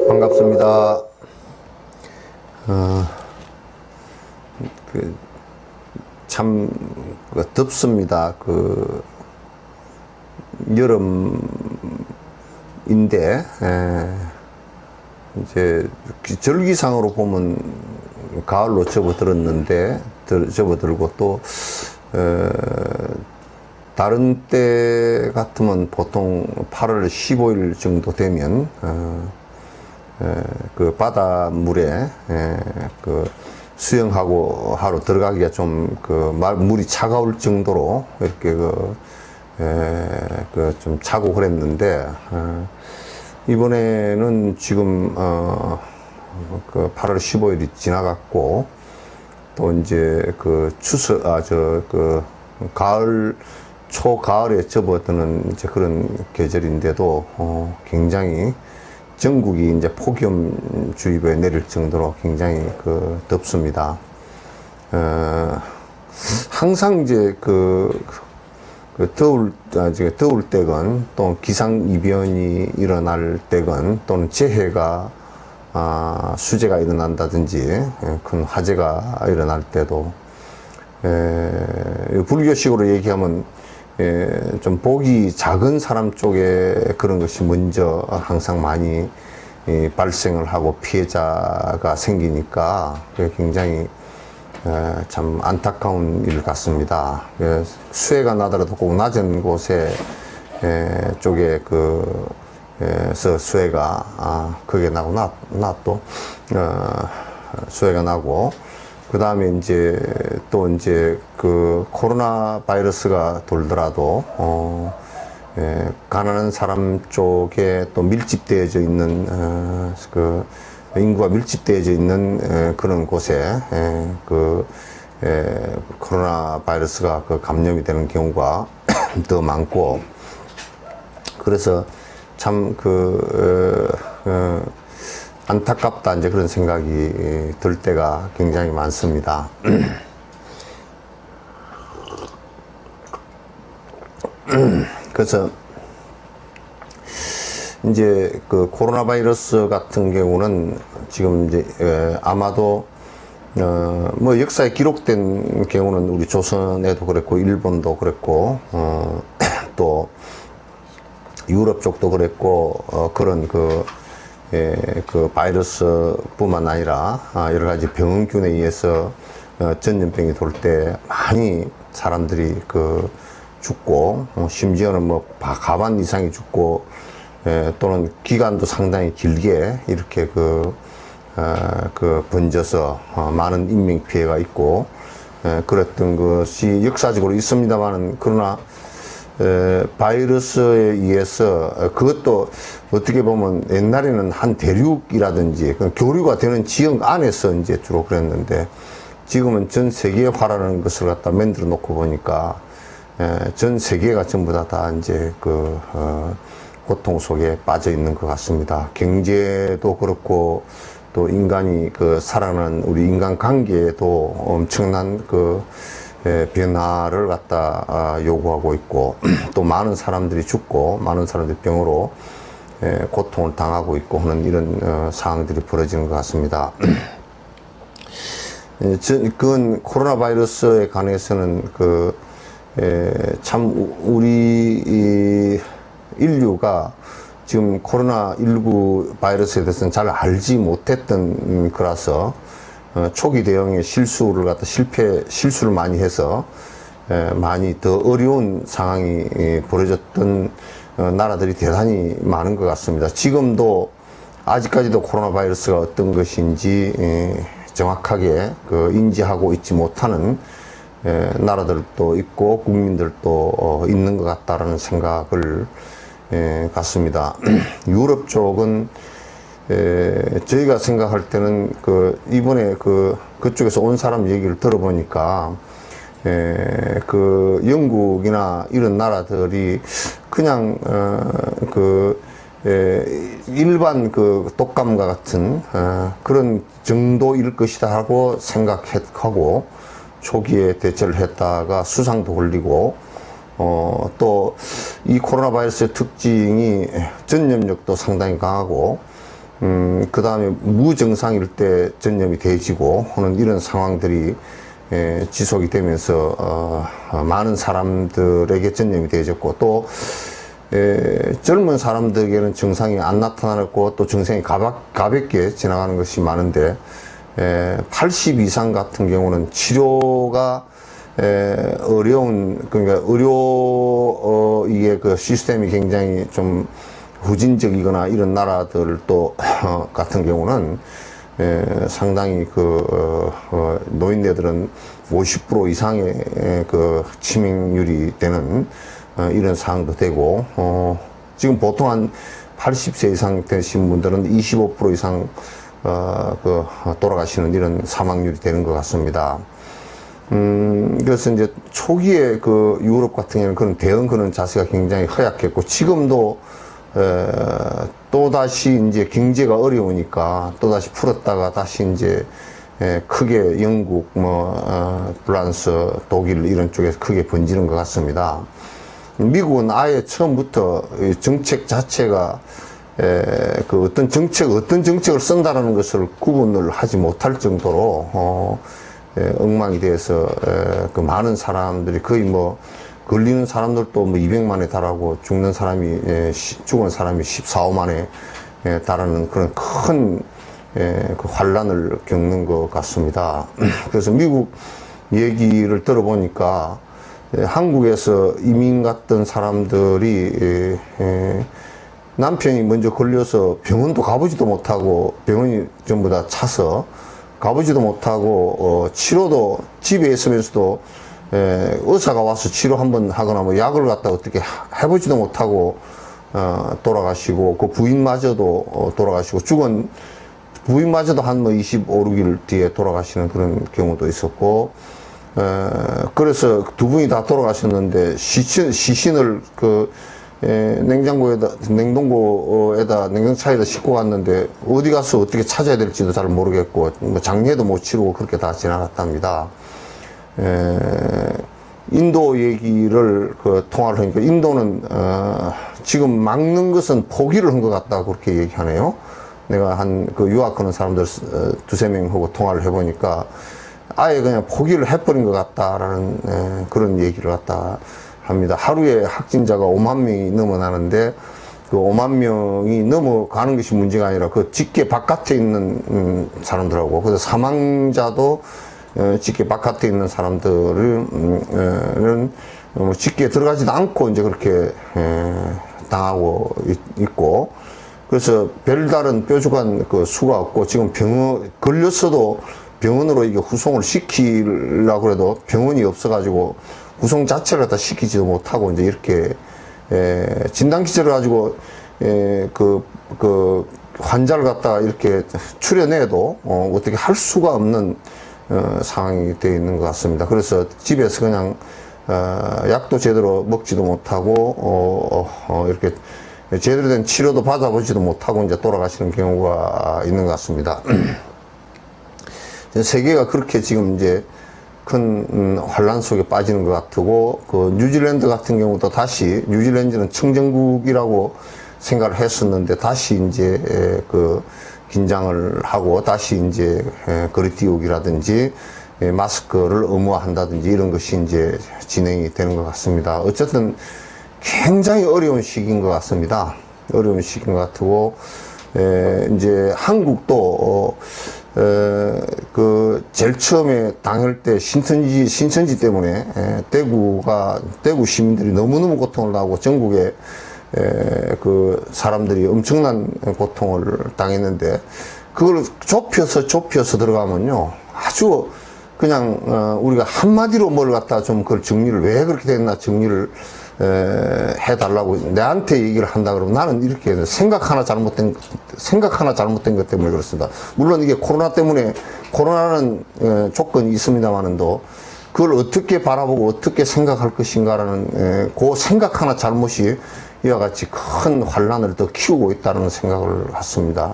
반갑습니다. 참 덥습니다. 여름인데 이제 절기상으로 보면 가을로 접어들고 또 다른 때 같으면 보통 8월 15일 정도 되면 그 바닷물에 수영하고 하러 들어가기가 좀 물이 차가울 정도로 이렇게 좀 차고 그랬는데 이번에는 지금 8월 15일이 지나갔고 또 이제 가을 초가을에 접어드는 이제 그런 계절인데도 굉장히 전국이 이제 폭염주의보에 내릴 정도로 굉장히 덥습니다. 항상 이제 더울 때건 또 기상이변이 일어날 때건 또는 재해가 수재가 일어난다든지 큰 화재가 일어날 때도 불교식으로 얘기하면 좀 복이 작은 사람 쪽에 그런 것이 먼저 항상 많이 발생을 하고 피해자가 생기니까 굉장히 참 안타까운 일 같습니다. 수해가 나더라도 꼭 낮은 곳에 쪽에서 수해가 크게 나고 또 수해가 나고 그 다음에 이제 코로나 바이러스가 돌더라도 가난한 사람 쪽에 또 밀집되어져 있는 인구가 밀집되어져 있는 그런 곳에 코로나 바이러스가 감염이 되는 경우가 더 많고, 그래서 참 안타깝다 이제 그런 생각이 들 때가 굉장히 많습니다. 그래서 이제 코로나 바이러스 같은 경우는 지금 이제 아마도 뭐 역사에 기록된 경우는 우리 조선에도 그랬고 일본도 그랬고 또 유럽 쪽도 그랬고 그런 바이러스뿐만 아니라 여러 가지 병원균에 의해서 전염병이 돌 때 많이 사람들이 죽고 심지어는 뭐 가반 이상이 죽고 또는 기간도 상당히 길게 이렇게 번져서 많은 인명 피해가 있고 그랬던 것이 역사적으로 있습니다만은, 그러나 바이러스에 의해서 그것도 어떻게 보면 옛날에는 한 대륙이라든지 교류가 되는 지역 안에서 이제 주로 그랬는데, 지금은 전 세계화라는 것을 갖다 만들어 놓고 보니까 전 세계가 전부 다 이제 고통 속에 빠져 있는 것 같습니다. 경제도 그렇고 또 인간이 살아가는 우리 인간 관계에도 엄청난 변화를 갖다 요구하고 있고 또 많은 사람들이 죽고 많은 사람들이 병으로 고통을 당하고 있고 하는 이런 상황들이 벌어지는 것 같습니다. 그건 코로나 바이러스에 관해서는 참 우리 인류가 지금 코로나19 바이러스에 대해서는 잘 알지 못했던 거라서 초기 대응에 실수를 실수를 많이 해서 많이 더 어려운 상황이 벌어졌던 나라들이 대단히 많은 것 같습니다. 지금도 아직까지도 코로나 바이러스가 어떤 것인지 정확하게 인지하고 있지 못하는 나라들도 있고 국민들도 있는 것 같다라는 생각을 갖습니다. 유럽 쪽은 저희가 생각할 때는 이번에 그쪽에서 온 사람 얘기를 들어보니까 영국이나 이런 나라들이 그냥 일반 독감과 같은 그런 정도일 것이다 하고 생각하고 초기에 대처를 했다가 수상도 걸리고 또 이 코로나 바이러스의 특징이 전염력도 상당히 강하고 그 다음에 무증상일 때 전염이 돼지고 하는 이런 상황들이 지속이 되면서 많은 사람들에게 전염이 되어졌고 또 젊은 사람들에게는 증상이 안 나타나고 또 증상이 가볍게 지나가는 것이 많은데 80 이상 같은 경우는 치료가 어려운, 그러니까 이게 시스템이 굉장히 좀 후진적이거나 이런 나라들도 같은 경우는 상당히 노인네들은 50% 이상의 치명률이 되는 이런 상황도 되고 지금 보통 한 80세 이상 되신 분들은 25% 이상 돌아가시는 이런 사망률이 되는 것 같습니다. 그래서 이제 초기에 유럽 같은 경우는 그런 대응 그런 자세가 굉장히 허약했고 지금도 또다시 이제 경제가 어려우니까 또다시 풀었다가 다시 이제 크게 영국, 프랑스, 독일 이런 쪽에서 크게 번지는 것 같습니다. 미국은 아예 처음부터 정책 자체가 어떤 정책을 쓴다라는 것을 구분을 하지 못할 정도로 엉망이 돼서 많은 사람들이 거의 걸리는 사람들도 200만에 달하고 죽는 사람이 죽은 사람이 14~15만에 달하는 그런 큰 환란을 겪는 것 같습니다. 그래서 미국 얘기를 들어보니까 한국에서 이민 갔던 사람들이 남편이 먼저 걸려서 병원도 가보지도 못하고 병원이 전부 다 차서 가보지도 못하고 치료도 집에 있으면서도 의사가 와서 치료 한번 하거나 약을 갖다 어떻게 해보지도 못하고 돌아가시고 그 부인마저도 돌아가시고 죽은 부인마저도 한 25, 6일 뒤에 돌아가시는 그런 경우도 있었고 그래서 두 분이 다 돌아가셨는데 시신을 냉동고에다 냉동차에다 싣고 갔는데 어디 가서 어떻게 찾아야 될지도 잘 모르겠고 장례도 못 치르고 그렇게 다 지나갔답니다. 인도 얘기를 통화를 하니까 인도는 지금 막는 것은 포기를 한 것 같다 그렇게 얘기하네요. 내가 유학하는 사람들 2~3명하고 통화를 해보니까 아예 그냥 포기를 해버린 것 같다라는 그런 얘기를 갖다 합니다. 하루에 확진자가 5만 명이 넘어나는데 그 5만 명이 넘어가는 것이 문제가 아니라 직계 바깥에 있는 사람들하고 그래서 사망자도 직계 바깥에 있는 사람들은 직계에 들어가지도 않고 이제 그렇게 당하고 있고 그래서 별다른 뾰족한 수가 없고 지금 걸렸어도 병원으로 이게 후송을 시키려고 해도 병원이 없어가지고 후송 자체를 갖다 시키지도 못하고 이제 이렇게 진단키트를 가지고 환자를 갖다가 이렇게 추려내도 어떻게 할 수가 없는 상황이 되어 있는 것 같습니다. 그래서 집에서 그냥 약도 제대로 먹지도 못하고 이렇게 제대로 된 치료도 받아보지도 못하고 이제 돌아가시는 경우가 있는 것 같습니다. 세계가 그렇게 지금 이제 큰 환란 속에 빠지는 것 같고 뉴질랜드 같은 경우도 다시 뉴질랜드는 청정국이라고 생각을 했었는데 다시 이제 그 긴장을 하고 다시 이제 거리 띄우기라든지 마스크를 의무화한다든지 이런 것이 이제 진행이 되는 것 같습니다. 어쨌든 굉장히 어려운 시기인 것 같습니다. 어려운 시기인 것 같고, 이제 한국도, 그, 제일 처음에 당할 때 신천지 때문에, 대구 시민들이 너무너무 고통을 당하고 전국에, 그 사람들이 엄청난 고통을 당했는데, 그걸 좁혀서 들어가면요, 아주 그냥, 우리가 한마디로 뭘 갖다 좀 그걸 정리를, 왜 그렇게 됐나 정리를 해달라고 내한테 얘기를 한다 그러면 나는 이렇게 해서 생각 하나 잘못된 것 때문에 그렇습니다. 물론 이게 코로나 때문에 코로나는 조건이 있습니다만은도 그걸 어떻게 바라보고 어떻게 생각할 것인가라는 그 생각 하나 잘못이 이와 같이 큰 환란을 더 키우고 있다는 생각을 했습니다.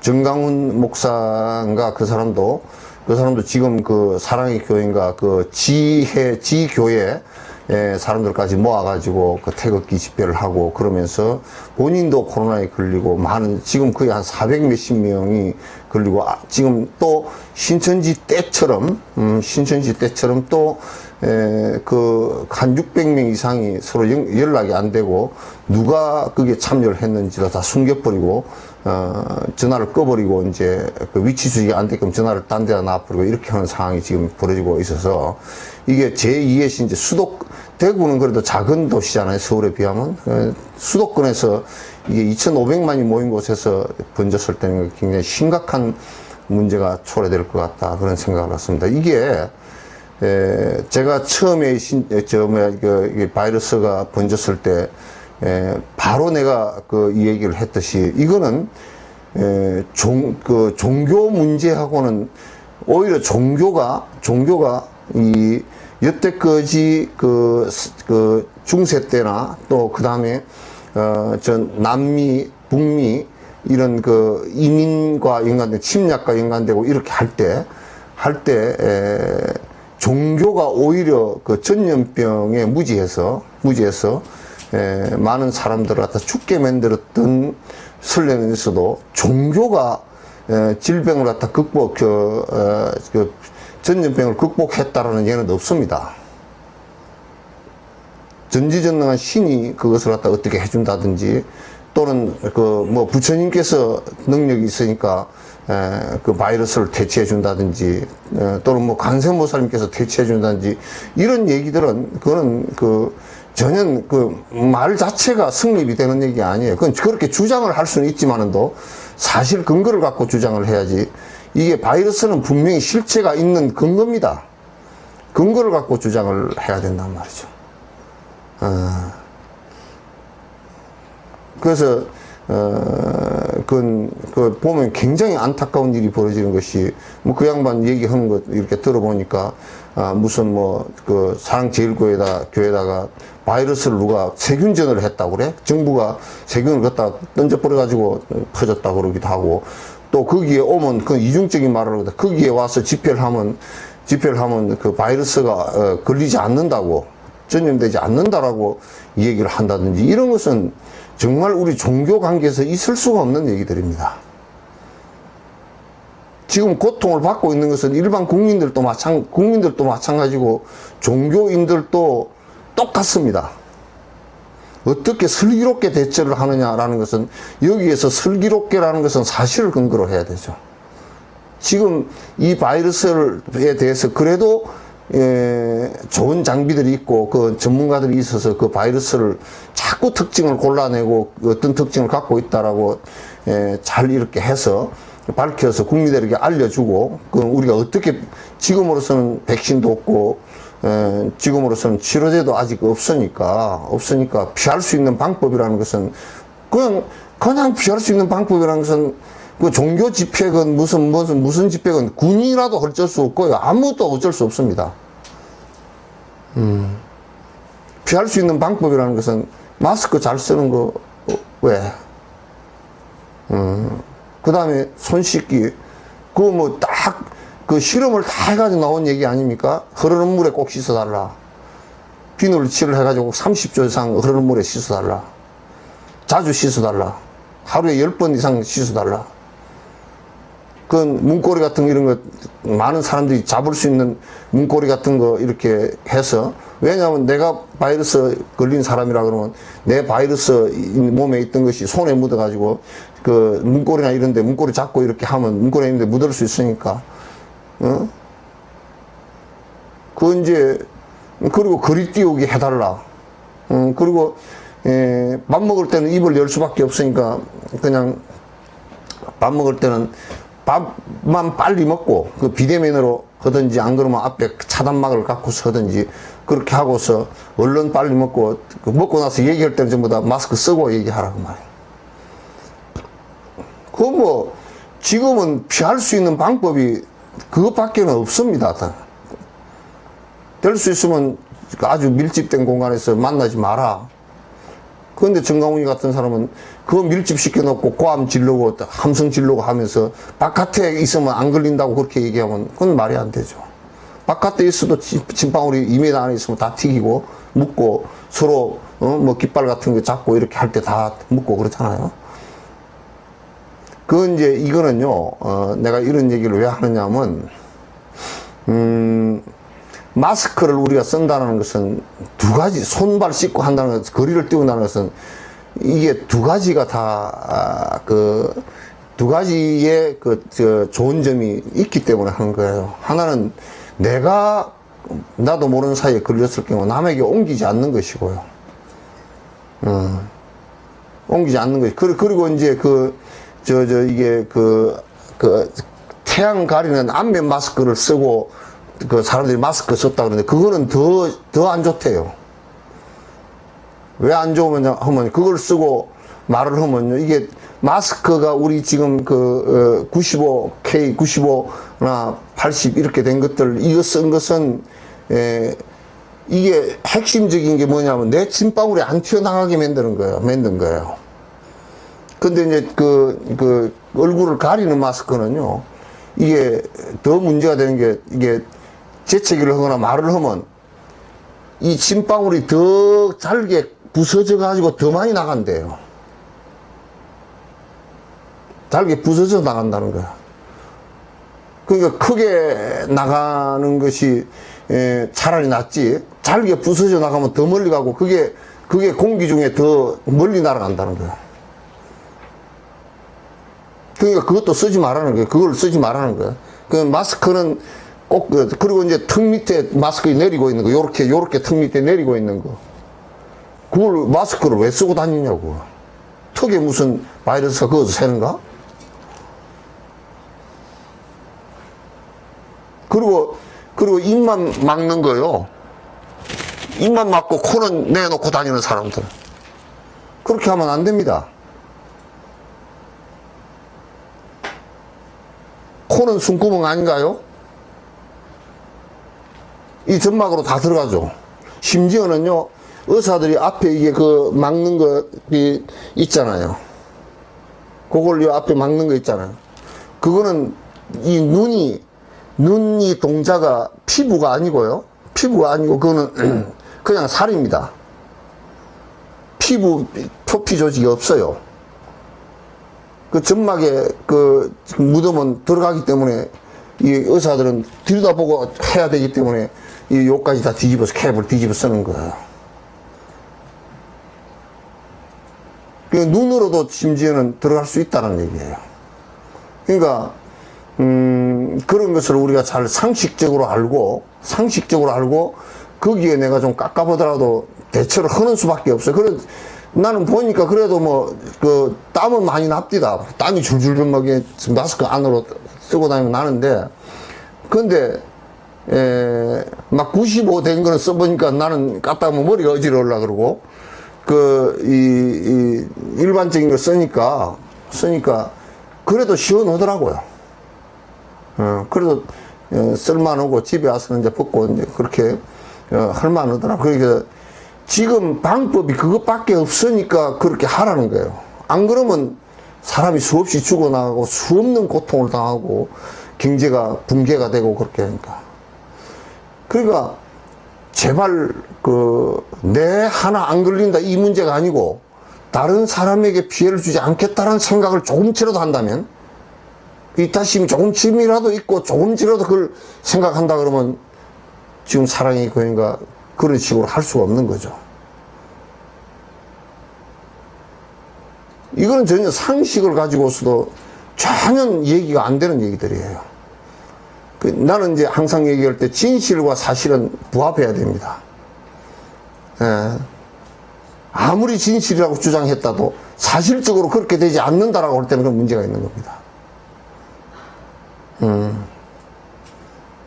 정강훈 목사인가 그 사람도 지금 그 사랑의 교회인가 그 지교회 사람들까지 모아가지고 그 태극기 집회를 하고 그러면서 본인도 코로나에 걸리고 지금 거의 한 400 몇십 명이 걸리고 지금 또 신천지 때처럼 또 한 600명 이상이 서로 연락이 안 되고 누가 거기에 참여를 했는지도 다 숨겨버리고 전화를 꺼버리고 이제 그 위치 수식이 안 되게끔 전화를 딴 데다 놔버리고 이렇게 하는 상황이 지금 벌어지고 있어서 이게 제2의 신제 대구는 그래도 작은 도시잖아요. 서울에 비하면. 수도권에서 이게 2,500만이 모인 곳에서 번졌을 때는 굉장히 심각한 문제가 초래될 것 같다. 그런 생각을 했습니다. 이게, 제가 처음에 바이러스가 번졌을 때, 바로 내가 이 얘기를 했듯이 이거는, 종교 문제하고는 오히려 종교가 여태까지 중세 때나 또 그 다음에 남미, 북미 이런 이민과 연관된 침략과 연관되고 이렇게 할 때 종교가 오히려 전염병에 무지해서 많은 사람들을 갖다 죽게 만들었던 설례에서도 종교가 질병을 갖다 전염병을 극복했다라는 예는 없습니다. 전지전능한 신이 그것을 갖다 어떻게 해준다든지 또는 부처님께서 능력이 있으니까 그 바이러스를 퇴치해준다든지 또는 관세음보살님께서 퇴치해준다든지 이런 얘기들은 그거는 전혀 말 자체가 성립이 되는 얘기 아니에요. 그건 그렇게 주장을 할 수는 있지만은도 사실 근거를 갖고 주장을 해야지. 이게 바이러스는 분명히 실체가 있는 근거입니다. 근거를 갖고 주장을 해야 된단 말이죠. 그래서, 보면 굉장히 안타까운 일이 벌어지는 것이, 그 양반 얘기하는 거 이렇게 들어보니까, 무슨 사랑제일교회에다가 바이러스를 누가 세균전을 했다고 그래? 정부가 세균을 갖다 던져버려가지고 퍼졌다고 그러기도 하고, 또 거기에 오면 이중적인 말을 하거든. 거기에 와서 집회를 하면 그 바이러스가 걸리지 않는다고, 전염되지 않는다라고 얘기를 한다든지 이런 것은 정말 우리 종교 관계에서 있을 수가 없는 얘기들입니다. 지금 고통을 받고 있는 것은 일반 국민들도 마찬가지고 종교인들도 똑같습니다. 어떻게 슬기롭게 대처를 하느냐라는 것은 여기에서 슬기롭게라는 것은 사실을 근거로 해야 되죠. 지금 이 바이러스에 대해서 그래도 좋은 장비들이 있고 그 전문가들이 있어서 그 바이러스를 자꾸 특징을 골라내고 어떤 특징을 갖고 있다라고 잘 이렇게 해서 밝혀서 국민들에게 알려주고 우리가 어떻게 지금으로서는 백신도 없고 지금으로서는 치료제도 아직 없으니까 피할 수 있는 방법이라는 것은 그냥 피할 수 있는 방법이라는 것은 그 종교 집회건 무슨 집회건 군이라도 어쩔 수 없고요. 아무것도 어쩔 수 없습니다. 피할 수 있는 방법이라는 것은 마스크 잘 쓰는 거 왜? 그 다음에 손 씻기 그 실험을 다 해가지고 나온 얘기 아닙니까? 흐르는 물에 꼭 씻어달라. 비누를 칠을 해가지고 30초 이상 흐르는 물에 씻어달라. 자주 씻어달라. 하루에 10번 이상 씻어달라. 그 문고리 같은 거 이런 거 많은 사람들이 잡을 수 있는 문고리 같은 거 이렇게 해서, 왜냐하면 내가 바이러스 걸린 사람이라 그러면 내 바이러스 몸에 있던 것이 손에 묻어가지고 그 문고리나 이런데 문고리 잡고 이렇게 하면 문고리 있는데 묻을 수 있으니까, 그 이제 그리고 거리 띄우기 해달라. 그리고 밥 먹을 때는 입을 열 수밖에 없으니까 그냥 밥 먹을 때는 밥만 빨리 먹고 그 비대면으로 하든지 안 그러면 앞에 차단막을 갖고서 하든지 그렇게 하고서 얼른 빨리 먹고, 그 먹고 나서 얘기할 때는 전부 다 마스크 쓰고 얘기하라고 말이에요. 그 뭐 지금은 피할 수 있는 방법이 그것밖에는 없습니다. 될 수 있으면 아주 밀집된 공간에서 만나지 마라. 그런데 정강훈이 같은 사람은 그거 밀집시켜 놓고 고함 지르고 함성 지르고 하면서 바깥에 있으면 안 걸린다고 그렇게 얘기하면 그건 말이 안 되죠. 바깥에 있어도 침방울이 2m 안에 있으면 다 튀기고 묻고 서로 뭐 깃발 같은 거 잡고 이렇게 할 때 다 묻고 그렇잖아요. 그 이제 이거는요, 내가 이런 얘기를 왜 하느냐면, 마스크를 우리가 쓴다는 것은 두 가지, 손발 씻고 한다는 것, 거리를 띄운다는 것은 이게 두 가지가 다, 두 가지의 좋은 점이 있기 때문에 하는 거예요. 하나는 내가 나도 모르는 사이에 걸렸을 경우 남에게 옮기지 않는 것이고요. 옮기지 않는 것이. 그리고 이제 이게 태양 가리는 안면 마스크를 쓰고 그 사람들이 마스크 썼다 그러는데 그거는 더 안 좋대요. 왜 안 좋으면 하면 그걸 쓰고 말을 하면요, 이게 마스크가 우리 지금 95K, 95나 80 이렇게 된 것들, 이거 쓴 것은 이게 핵심적인 게 뭐냐면 내 침방울이 안 튀어나가게 만든 거예요. 근데 이제 얼굴을 가리는 마스크는요, 이게 더 문제가 되는 게, 이게 재채기를 하거나 말을 하면 이 침방울이 더 잘게 부서져 가지고 더 많이 나간대요. 잘게 부서져 나간다는 거야. 그러니까 크게 나가는 것이 차라리 낫지, 잘게 부서져 나가면 더 멀리 가고 그게 공기 중에 더 멀리 날아간다는 거야. 그러니까 그것도 쓰지 말라는 거야. 그걸 쓰지 말라는 거야. 그 마스크는 꼭, 그리고 이제 턱 밑에 마스크 내리고 있는 거, 요렇게 턱 밑에 내리고 있는 거. 그걸 마스크를 왜 쓰고 다니냐고. 턱에 무슨 바이러스가 거기서 새는가? 그리고 입만 막는 거요. 입만 막고 코는 내놓고 다니는 사람들. 그렇게 하면 안 됩니다. 코는 숨구멍 아닌가요? 이 점막으로 다 들어가죠. 심지어는요, 의사들이 앞에 이게 막는 거 있잖아요. 그걸 요 앞에 막는 거 있잖아요. 그거는 이 눈이 동자가 피부가 아니고요. 피부가 아니고 그거는 그냥 살입니다. 표피 조직이 없어요. 그 점막에 묻으면 들어가기 때문에 이 의사들은 들여다보고 해야 되기 때문에 이 요까지 다 뒤집어서 캡을 뒤집어 쓰는 거예요. 그 눈으로도 심지어는 들어갈 수 있다는 얘기예요. 그러니까 그런 것을 우리가 잘 상식적으로 알고 거기에 내가 좀 깝깝하더라도 대처를 하는 수밖에 없어요. 나는 보니까 그래도 땀은 많이 납디다. 땀이 줄줄줄 마스크 안으로 쓰고 다니면 나는데, 근데 막 95 된 거는 써보니까 나는 깠다면 머리가 어지러울라 그러고, 일반적인 걸 쓰니까 그래도 시원하더라고요. 그래도 쓸만하고 집에 와서는 이제 벗고 이제 그렇게 할만하더라고요. 그러니까 지금 방법이 그것밖에 없으니까 그렇게 하라는 거예요. 안 그러면 사람이 수없이 죽어나가고 수없는 고통을 당하고 경제가 붕괴가 되고 그렇게 하니까. 그러니까 제발 내 하나 안 걸린다 이 문제가 아니고 다른 사람에게 피해를 주지 않겠다는 생각을 조금치라도 한다면, 이타심이 조금쯤이라도 있고 조금쯤이라도 그걸 생각한다 그러면 지금 사랑의 교회가 그런 식으로 할 수가 없는 거죠. 이거는 전혀 상식을 가지고서도 전혀 얘기가 안 되는 얘기들이에요. 나는 이제 항상 얘기할 때 진실과 사실은 부합해야 됩니다. 예. 아무리 진실이라고 주장했다도 사실적으로 그렇게 되지 않는다라고 할 때는 그런 문제가 있는 겁니다.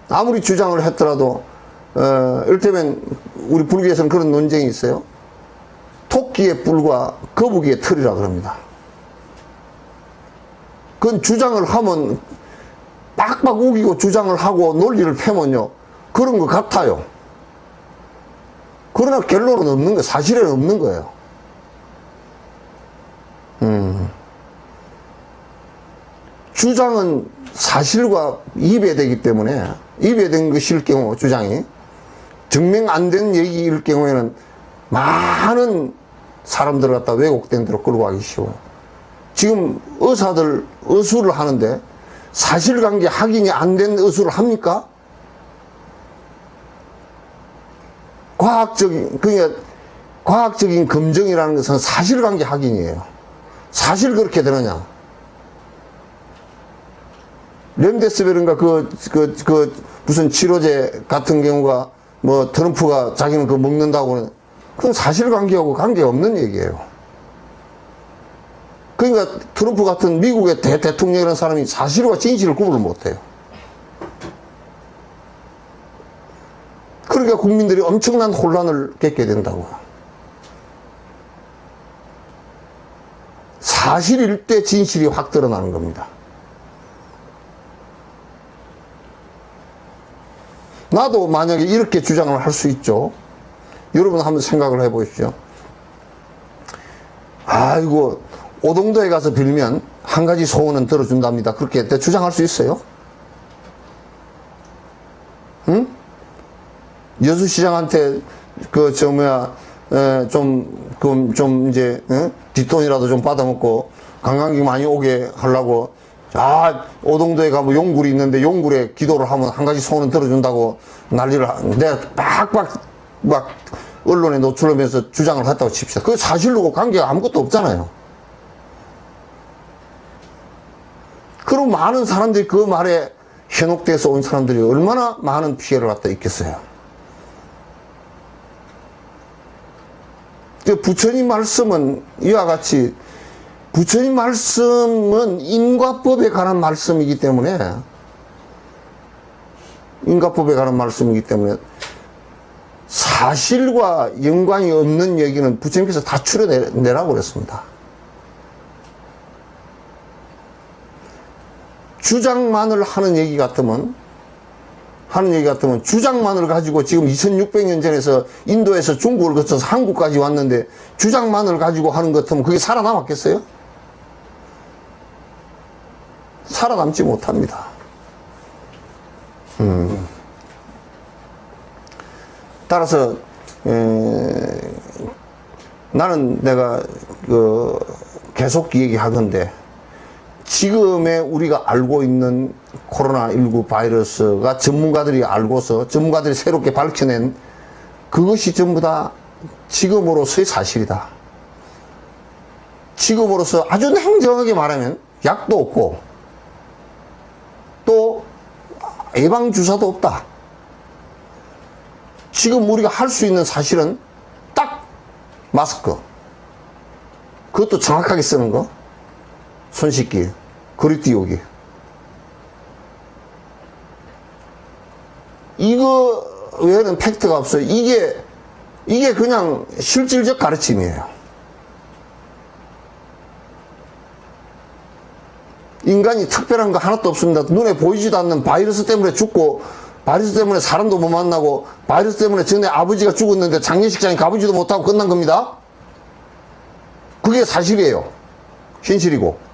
아무리 주장을 했더라도 이를테면 우리 불교에서는 그런 논쟁이 있어요. 토끼의 뿔과 거북이의 털이라 그럽니다. 그건 주장을 하면 빡빡 우기고 주장을 하고 논리를 펴면요 그런 것 같아요. 그러나 결론은 없는 거예요. 사실은 없는 거예요. 주장은 사실과 이배되기 때문에, 이배된 것일 경우 주장이 증명 안 된 얘기일 경우에는 많은 사람들 갖다 왜곡된 대로 끌고 가기 쉬워요. 지금 의사들 의술을 하는데 사실관계 확인이 안 된 의술을 합니까? 그러니까 과학적인 검증이라는 것은 사실관계 확인이에요. 사실 그렇게 되느냐? 렘데스베르인가 무슨 치료제 같은 경우가 뭐 트럼프가 자기는 그거 먹는다고는 그건 사실관계하고 관계가 없는 얘기예요. 그러니까 트럼프 같은 미국의 대통령이라는 사람이 사실과 진실을 구분을 못해요. 그러니까 국민들이 엄청난 혼란을 겪게 된다고요. 사실일 때 진실이 확 드러나는 겁니다. 나도 만약에 이렇게 주장을 할 수 있죠. 여러분 한번 생각을 해보십시오. 아이고 오동도에 가서 빌면 한 가지 소원은 들어준답니다. 그렇게 주장할 수 있어요? 응? 여수시장한테 좀 이제 뒷돈이라도 좀 받아먹고 관광객 많이 오게 하려고 오동도에 가면 용굴이 있는데 용굴에 기도를 하면 한 가지 소원은 들어준다고 난리를 내가 빡빡 막 언론에 노출하면서 주장을 했다고 칩시다. 그 사실로 관계가 아무것도 없잖아요. 그럼 많은 사람들이 그 말에 현혹돼서 온 사람들이 얼마나 많은 피해를 갖다 입겠어요. 부처님 말씀은 이와 같이 부처님 말씀은 인과법에 관한 말씀이기 때문에 사실과 연관이 없는 얘기는 부처님께서 다 추려내라고 그랬습니다. 주장만을 하는 얘기 같으면 주장만을 가지고 지금 2600년 전에서 인도에서 중국을 거쳐서 한국까지 왔는데 주장만을 가지고 하는 것 같으면 그게 살아남았겠어요? 살아남지 못합니다. 따라서 나는 내가 계속 얘기하건데 지금의 우리가 알고 있는 코로나19 바이러스가 전문가들이 새롭게 밝혀낸 그것이 전부 다 지금으로서의 사실이다. 지금으로서 아주 냉정하게 말하면 약도 없고 또 예방주사도 없다. 지금 우리가 할 수 있는 사실은 딱 마스크, 그것도 정확하게 쓰는 거, 손 씻기, 거리 띄우기. 이거 외에는 팩트가 없어요. 이게 그냥 실질적 가르침이에요. 인간이 특별한 거 하나도 없습니다. 눈에 보이지도 않는 바이러스 때문에 죽고, 바이러스 때문에 사람도 못 만나고, 바이러스 때문에 전에 아버지가 죽었는데 장례식장에 가보지도 못하고 끝난 겁니다. 그게 사실이에요. 현실이고.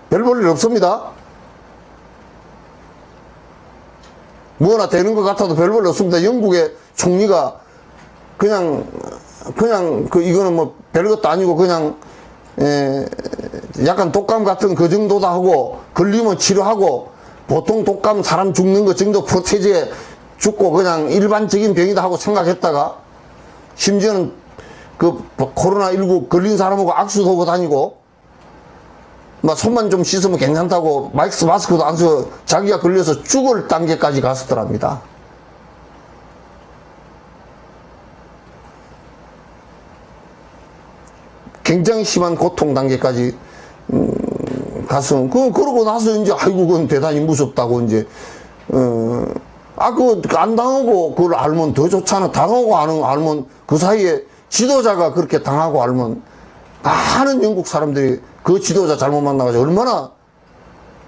별 볼 일 없습니다. 뭐나 되는 것 같아도 별 볼 일 없습니다. 영국의 총리가 그냥 이거는 뭐 별것도 아니고 그냥 약간 독감 같은 그 정도다 하고 걸리면 치료하고 보통 독감 사람 죽는 거 정도 프로테지에 죽고 그냥 일반적인 병이다 하고 생각했다가 심지어는 그 코로나19 걸린 사람하고 악수도 하고 다니고 막 손만 좀 씻으면 괜찮다고 마스크도 안 쓰고 자기가 걸려서 죽을 단계까지 갔었더랍니다. 굉장히 심한 고통 단계까지 가서 그러고 나서 이제 아이고 그건 대단히 무섭다고 이제 그거 안 당하고 그걸 알면 더 좋잖아. 당하고 알면 그 사이에 지도자가 그렇게 당하고 알면 많은 영국 사람들이 그 지도자 잘못 만나가지고 얼마나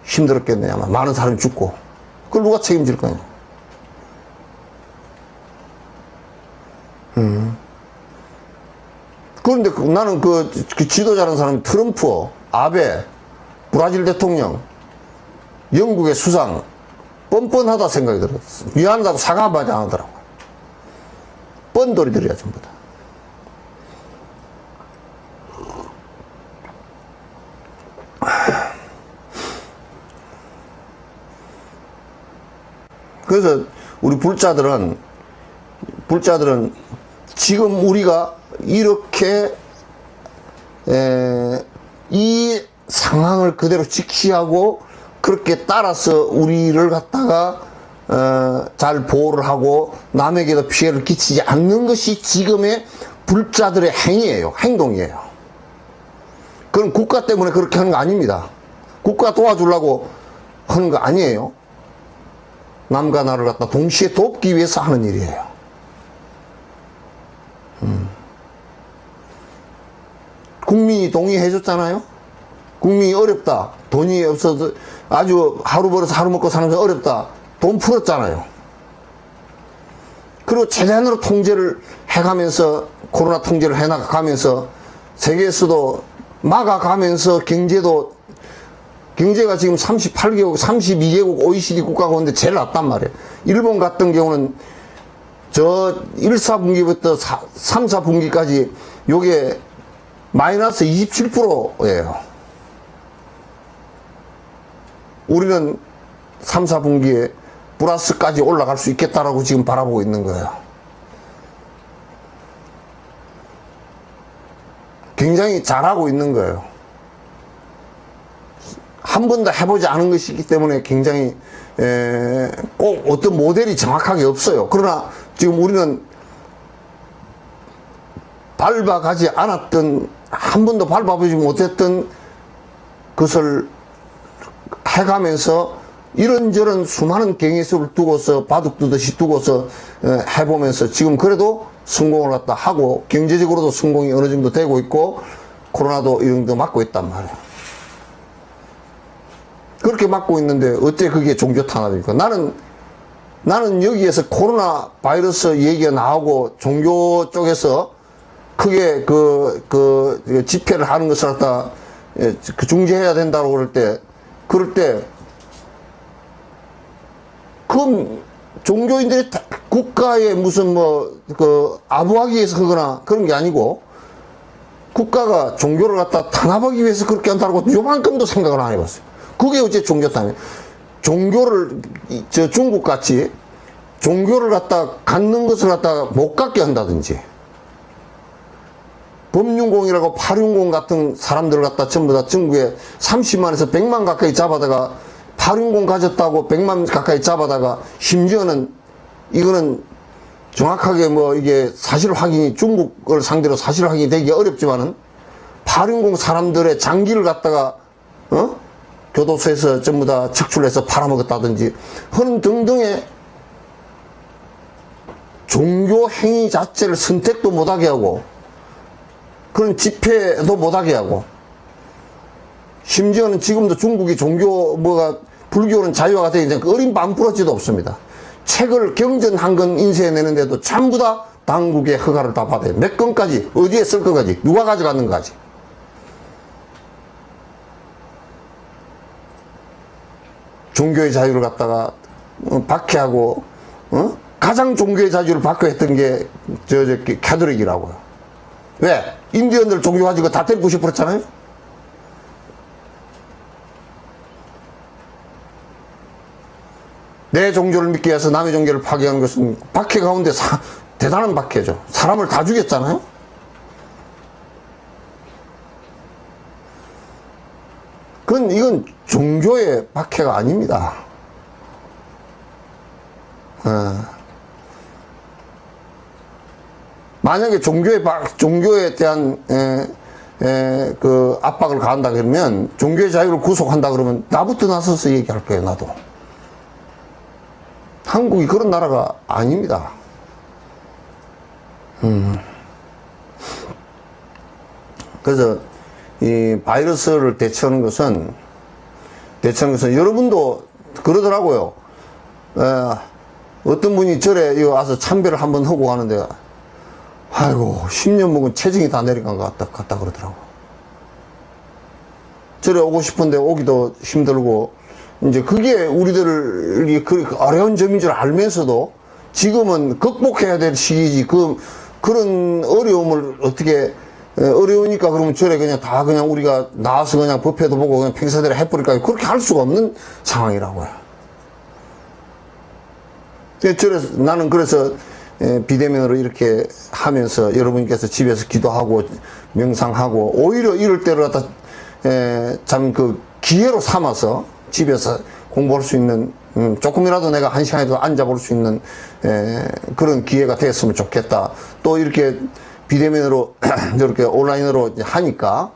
힘들었겠냐. 많은 사람이 죽고 그걸 누가 책임질 거냐. 그런데 나는 그 지도자라는 사람이 트럼프, 아베, 브라질 대통령, 영국의 수상 뻔뻔하다 생각이 들었어. 미안하다고 사과하지 안 하더라고. 뻔돌이들이야 전부 다. 그래서 우리 불자들은 지금 우리가 이렇게 이 상황을 그대로 직시하고 그렇게 따라서 우리를 갖다가 잘 보호를 하고 남에게도 피해를 끼치지 않는 것이 지금의 불자들의 행위예요. 행동이에요. 그건 국가 때문에 그렇게 하는 거 아닙니다. 국가 도와주려고 하는 거 아니에요. 남과 나를 갖다 동시에 돕기 위해서 하는 일이에요. 국민이 동의해 줬잖아요. 국민이 어렵다. 돈이 없어서 아주 하루 벌어서 하루 먹고 사는 게 어렵다. 돈 풀었잖아요. 그리고 최대한으로 통제를 해가면서 코로나 통제를 해나가면서 세계에서도 막아가면서 경제가 지금 38개국, 32개국 OECD 국가 가운데 제일 낮단 말이에요. 일본 같은 경우는 저 1, 4분기부터 3, 4분기까지 요게 마이너스 27%예요. 우리는 3, 4분기에 플러스까지 올라갈 수 있겠다라고 지금 바라보고 있는 거예요. 굉장히 잘하고 있는 거예요. 한 번도 해보지 않은 것이기 때문에 굉장히 꼭 어떤 모델이 정확하게 없어요. 그러나 지금 우리는 밟아가지 않았던, 한 번도 밟아보지 못했던 것을 해가면서 이런저런 수많은 경위수를 두고서 바둑두듯이 두고서 해보면서 지금 그래도 성공을 갖다 하고 경제적으로도 성공이 어느 정도 되고 있고 코로나도 이 정도 막고 있단 말이에요. 그렇게 막고 있는데 어째 그게 종교 탄압입니까? 나는 여기에서 코로나 바이러스 얘기가 나오고 종교 쪽에서 크게 그 집회를 하는 것을 갖다 중재해야 된다고 그럴 때 그 종교인들이 국가에 무슨 아부하기 위해서 그거나 그런 게 아니고 국가가 종교를 갖다 탄압하기 위해서 그렇게 한다고 요만큼도 생각을 안 해봤어요. 그게 어째 종교탄압이에요. 종교를 중국같이 종교를 갖다 갖는 것을 갖다 못 갖게 한다든지 범윤공이라고 8윤공 같은 사람들을 갖다 전부 다 전국에 30만에서 100만 가까이 잡아다가 8윤공 가졌다고 100만 가까이 잡아다가 심지어는 이거는 정확하게 이게 사실 확인이 중국을 상대로 사실 확인이 되기 어렵지만은 8윤공 사람들의 장기를 갖다가 교도소에서 전부 다 척출해서 팔아먹었다든지 하는 등등의 종교 행위 자체를 선택도 못하게 하고 그런 집회도 못하게 하고 심지어는 지금도 중국이 불교는 자유화가 되어 있는데 어린 반프로지도 없습니다. 책을 경전한 건 인쇄해내는데도 전부 다 당국의 허가를 다 받아요. 몇 건까지 어디에 쓸 것까지 누가 가져가는 것까지. 종교의 자유를 갖다가 박해하고 가장 종교의 자주를 받고 했던 게 캐톨릭이라고요. 왜? 인디언들 종교 가지고 다 때리고 싶었잖아요. 내 종교를 믿기 위해서 남의 종교를 파괴하는 것은 박해 가운데 대단한 박해죠. 사람을 다 죽였잖아요. 이건 종교의 박해가 아닙니다. 만약에 종교에 대한 그 압박을 가한다 그러면, 종교의 자유를 구속한다 그러면 나부터 나서서 얘기할 거예요. 나도. 한국이 그런 나라가 아닙니다. 그래서 이 바이러스를 대처하는 것은 여러분도 그러더라고요. 어떤 분이 절에 와서 참배를 한번 하고 가는데, 아이고 10년 먹은 체중이 다 내려간 것 같다 그러더라고. 절에 오고 싶은데 오기도 힘들고, 이제 그게 우리들이 그 어려운 점인 줄 알면서도 지금은 극복해야 될 시기지, 그런 어려움을 어떻게, 어려우니까 그러면 절에 그냥 우리가 나와서 그냥 법회도 보고 그냥 평소대로 해버릴까요? 그렇게 할 수가 없는 상황이라고요. 나는 그래서 비대면으로 이렇게 하면서 여러분께서 집에서 기도하고 명상하고, 오히려 이럴 때를 갖다 참 그 기회로 삼아서 집에서 공부할 수 있는, 조금이라도 내가 한 시간이라도 앉아볼 수 있는 그런 기회가 됐으면 좋겠다. 또 이렇게 비대면으로 이렇게 온라인으로 하니까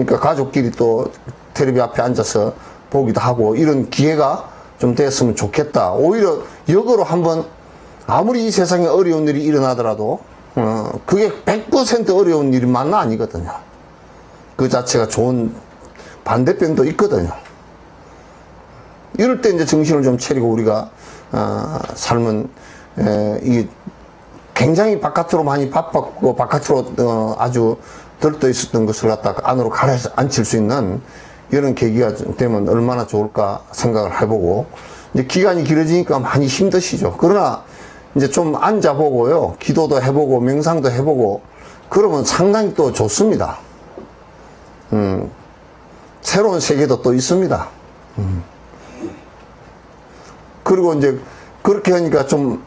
가족끼리 또 텔레비 앞에 앉아서 보기도 하고, 이런 기회가 좀 됐으면 좋겠다. 오히려 역으로 한번, 아무리 이 세상에 어려운 일이 일어나더라도 그게 100% 어려운 일만은 아니거든요. 그 자체가 좋은 반대편도 있거든요. 이럴 때 이제 정신을 좀 차리고 우리가 삶은 이 굉장히 바깥으로 많이 바빴고 바깥으로 아주 들떠 있었던 것을 갖다가 안으로 가라앉힐 수 있는 이런 계기가 되면 얼마나 좋을까 생각을 해보고, 이제 기간이 길어지니까 많이 힘드시죠. 그러나 이제 좀 앉아보고요, 기도도 해보고 명상도 해보고 그러면 상당히 또 좋습니다. 새로운 세계도 또 있습니다. 그리고 이제 그렇게 하니까 좀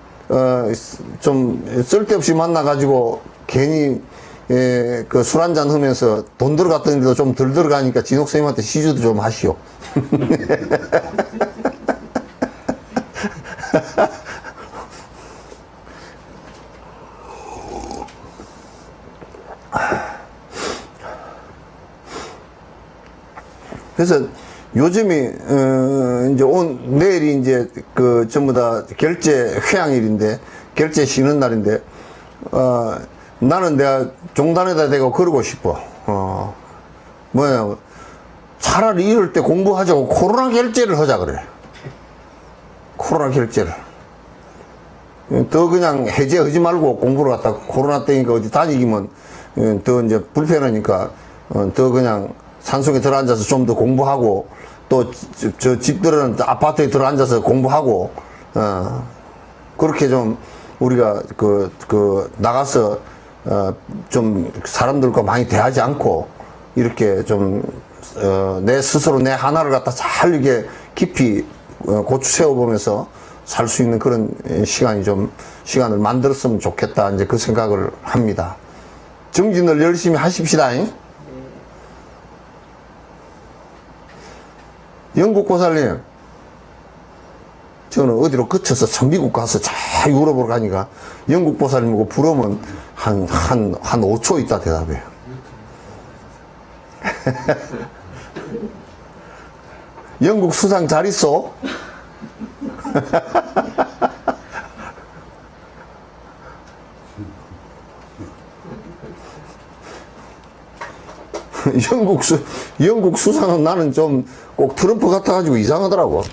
쓸데없이 만나가지고 괜히 그 술 한잔 하면서 돈 들어갔던 데도 좀 덜 들어가니까 진옥 선생님한테 시주도 좀 하시오. 그래서 요즘이 이제 내일이 이제 그 전부 다 결제 회양일인데, 결제 쉬는 날인데, 나는 내가 종단에다 대고 그러고 싶어. 차라리 이럴 때 공부하자고 코로나 결제를 하자 그래. 코로나 결제를. 더 그냥 해제하지 말고 공부를 갖다, 코로나 때니까 어디 다니기면 더 이제 불편하니까 더 그냥 산속에 들어앉아서 좀 더 공부하고, 또 저 집들은 아파트에 들어앉아서 공부하고, 그렇게 좀 우리가 나가서 좀 사람들과 많이 대하지 않고, 이렇게 좀 내 스스로 내 하나를 갖다 잘 이렇게 깊이 고추 세워보면서 살 수 있는 그런 시간을 만들었으면 좋겠다, 이제 그 생각을 합니다. 정진을 열심히 하십시다. 영국 고살님, 저는 어디로 거쳐서 미국 가서 잘 유럽으로 가니까 영국 보살님하고 부르면 한 5초 있다 대답해요. 영국 수상 잘 있어? 영국 수상은 나는 좀 꼭 트럼프 같아가지고 이상하더라고.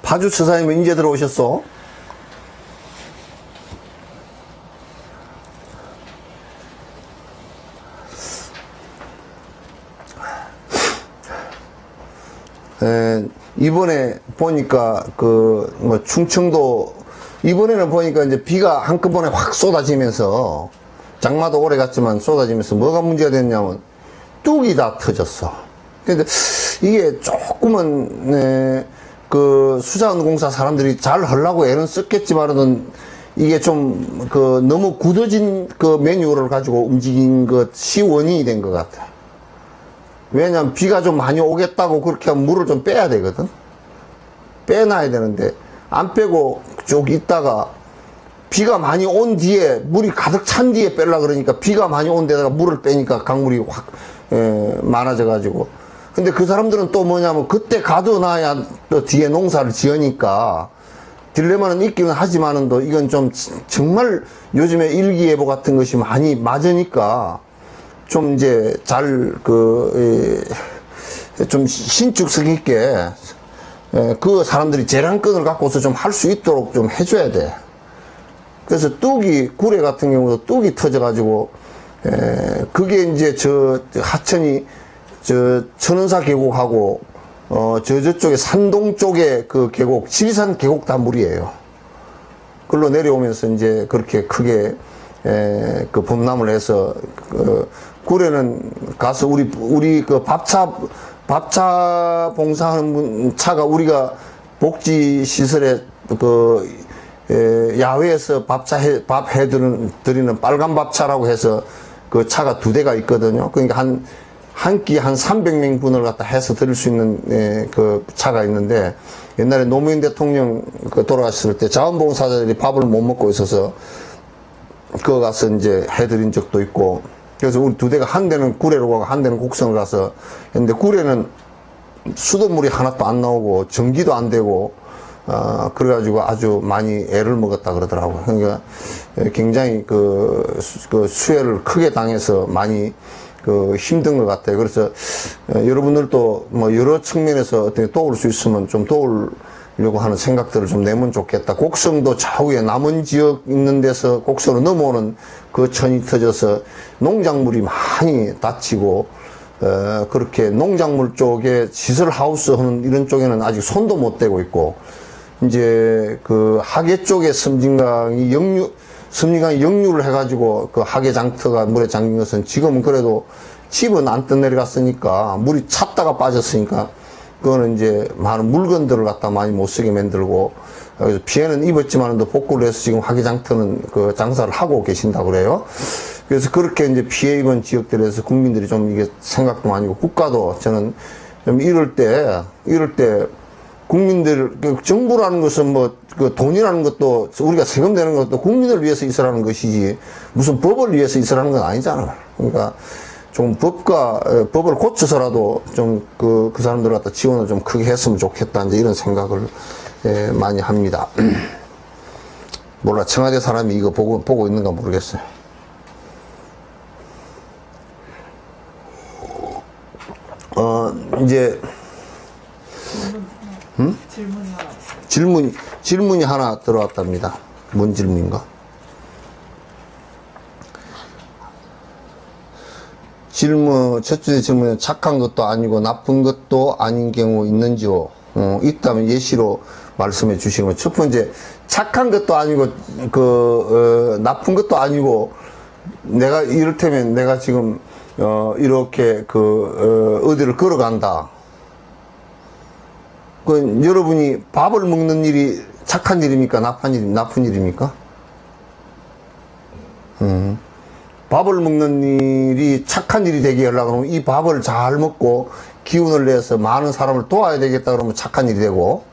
파주 처사님은 이제 들어오셨어? 이번에 보니까 뭐 충청도 이번에는 보니까 이제 비가 한꺼번에 확 쏟아지면서 장마도 오래 갔지만 쏟아지면서 뭐가 문제가 됐냐면 뚝이 다 터졌어. 근데 이게 조금은 그 수자원공사 사람들이 잘 하려고 애는 썼겠지만은 이게 좀 너무 굳어진 그 매뉴얼을 가지고 움직인 것이 원인이 된 것 같아. 왜냐면 비가 좀 많이 오겠다고 그렇게 하면 물을 좀 빼야 되거든. 빼놔야 되는데 안 빼고 쭉 있다가 비가 많이 온 뒤에 물이 가득 찬 뒤에 빼려 그러니까 비가 많이 온 데다가 물을 빼니까 강물이 확 많아져 가지고. 근데 그 사람들은 또 뭐냐면 그때 가둬놔야 또 뒤에 농사를 지으니까 딜레마는 있기는 하지만은 또 이건 좀 정말 요즘에 일기예보 같은 것이 많이 맞으니까 좀 이제 좀 신축성 있게 그 사람들이 재량권을 갖고서 좀 할 수 있도록 좀 해줘야 돼. 그래서 구례 같은 경우도 뚝이 터져가지고 그게 이제 저 하천이 천은사 계곡하고 저쪽에 산동 쪽에 그 계곡 지리산 계곡 다 물이에요. 그걸로 내려오면서 이제 그렇게 크게 그 범람을 해서 구례는 가서 우리 그 밥차 봉사하는 차가 우리가 복지 시설에 야외에서 밥 해드리는 빨간 밥차라고 해서 그 차가 2대가 있거든요. 그러니까 한 끼 한 300명분을 갖다 해서 드릴 수 있는 그 차가 있는데 옛날에 노무현 대통령 돌아가셨을 때 자원봉사자들이 밥을 못 먹고 있어서 그거 가서 이제 해드린 적도 있고. 그래서 우리 2대가 한 대는 구례로 가고 한 대는 곡성을 가서 했는데 구례는 수돗물이 하나도 안 나오고 전기도 안 되고 그래가지고 아주 많이 애를 먹었다 그러더라고요. 그러니까 굉장히 수해를 크게 당해서 많이 힘든 것 같아요. 그래서 여러분들도 뭐 여러 측면에서 어떻게 도울 수 있으면 좀 도우려고 하는 생각들을 좀 내면 좋겠다. 곡성도 좌우에 남은 지역 있는 데서 곡성으로 넘어오는 그 천이 터져서 농작물이 많이 다치고 그렇게 농작물 쪽에 시설 하우스 하는 이런 쪽에는 아직 손도 못 대고 있고 이제 그 하계 쪽에 섬진강이 역류를 해가지고 그 하계 장터가 물에 잠긴 것은 지금은 그래도 집은 안 떠내려갔으니까 물이 찼다가 빠졌으니까 그거는 이제 많은 물건들을 갖다 많이 못 쓰게 만들고 그래서 피해는 입었지만도 복구를 해서 지금 하계 장터는 그 장사를 하고 계신다고 그래요. 그래서 그렇게 이제 피해 입은 지역들에서 국민들이 좀 이게 생각도 많이 하고 국가도 저는 좀 이럴 때 국민들, 정부라는 것은 그 돈이라는 것도 우리가 세금 내는 것도 국민을 위해서 있으라는 것이지 무슨 법을 위해서 있으라는 건 아니잖아. 그러니까 좀 법을 고쳐서라도 좀 그 사람들 갖다 지원을 좀 크게 했으면 좋겠다. 이제 이런 생각을 많이 합니다. 몰라. 청와대 사람이 이거 보고 있는가 모르겠어요. 이제, 질문이 하나 들어왔답니다. 뭔 질문인가? 첫째 질문은 착한 것도 아니고 나쁜 것도 아닌 경우 있는지요? 있다면 예시로 말씀해 주시면. 첫 번째, 착한 것도 아니고, 나쁜 것도 아니고, 이를테면 내가 지금, 이렇게 어디를 걸어간다. 여러분이 밥을 먹는 일이 착한 일입니까? 나쁜 일입니까? 밥을 먹는 일이 착한 일이 되게 하려고 하면 이 밥을 잘 먹고 기운을 내서 많은 사람을 도와야 되겠다 그러면 착한 일이 되고,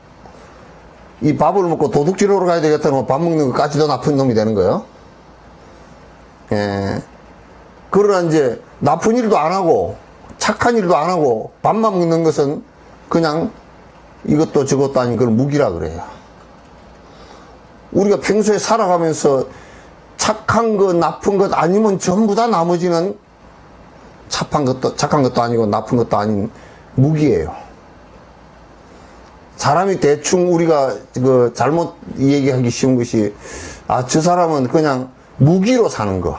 이 밥을 먹고 도둑질하러 가야 되겠다 그러면 밥 먹는 것까지도 나쁜 놈이 되는 거예요. 예. 그러나 이제 나쁜 일도 안 하고 착한 일도 안 하고 밥만 먹는 것은 그냥 이것도 저것도 아닌 그런 무기라 그래요. 우리가 평소에 살아가면서 착한 것, 나쁜 것 아니면 전부 다 나머지는 착한 것도 아니고 나쁜 것도 아닌 무기예요. 사람이 대충 우리가 잘못 얘기하기 쉬운 것이, 저 사람은 그냥 무기로 사는 거.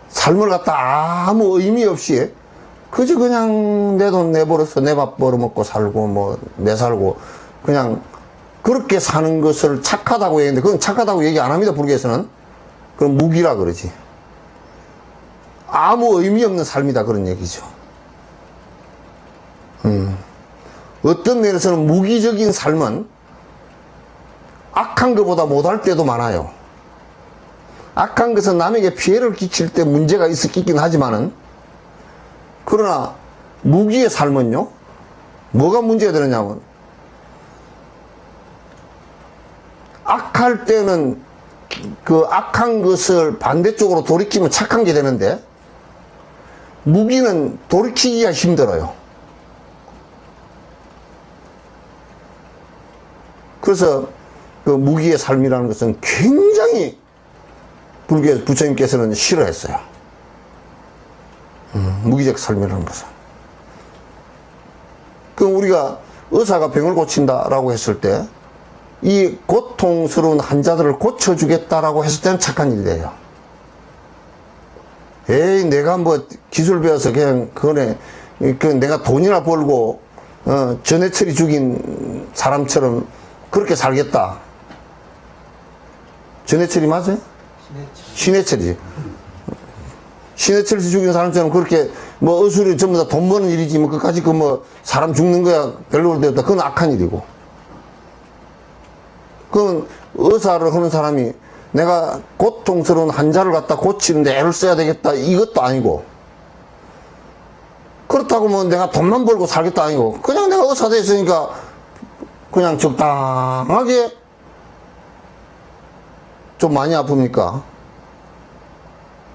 삶을 갖다 아무 의미 없이 그저 그냥 내 돈 내버려서 내 밥 벌어먹고 살고 뭐 내 살고 그냥 그렇게 사는 것을 착하다고 얘기했는데 그건 착하다고 얘기 안 합니다. 불교에서는. 그건 무기라 그러지. 아무 의미 없는 삶이다 그런 얘기죠. 어떤 면에서는 무기적인 삶은 악한 것보다 못할 때도 많아요. 악한 것은 남에게 피해를 끼칠 때 문제가 있긴 하지만은, 그러나 무기의 삶은요, 뭐가 문제가 되느냐면, 악할 때는 그 악한 것을 반대쪽으로 돌이키면 착한 게 되는데, 무기는 돌이키기가 힘들어요. 그래서 그 무기의 삶이라는 것은 굉장히 불교 부처님께서는 싫어했어요. 무기적 삶이라는 것은. 그럼 우리가 의사가 병을 고친다라고 했을 때, 이 고통스러운 환자들을 고쳐주겠다라고 했을 때는 착한 일이에요. 에이, 내가 뭐 기술 배워서 그냥 그거네, 내가 돈이나 벌고, 전해철이 죽인 사람처럼 그렇게 살겠다. 전해철이 맞아요? 신해철이. 신해철이 죽인 사람처럼 그렇게 뭐 의술이 전부 다 돈 버는 일이지 뭐 그까지 그 뭐 사람 죽는 거야 별로 올 때 없다. 그건 악한 일이고. 그건 의사를 하는 사람이 내가 고통스러운 환자를 갖다 고치는데 애를 써야 되겠다 이것도 아니고, 그렇다고 뭐 내가 돈만 벌고 살겠다 아니고, 그냥 내가 의사 됐으니까 그냥 적당하게 좀 많이 아픕니까?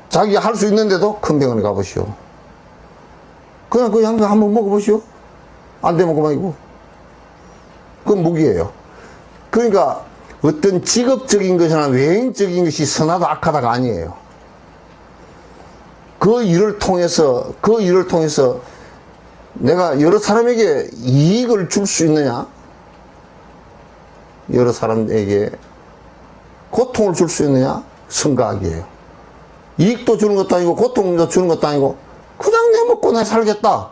자기 할 수 있는데도 큰 병원에 가보시오. 그냥 그 양병 한번 먹어보시오. 안 되면 그만이고. 그건 무기예요. 그러니까 어떤 직업적인 것이나 외행적인 것이 선하다 악하다가 아니에요. 그 일을 통해서 내가 여러 사람에게 이익을 줄 수 있느냐, 여러 사람에게 고통을 줄 수 있느냐, 성가학이에요. 이익도 주는 것도 아니고 고통도 주는 것도 아니고 그냥 내 먹고 내 살겠다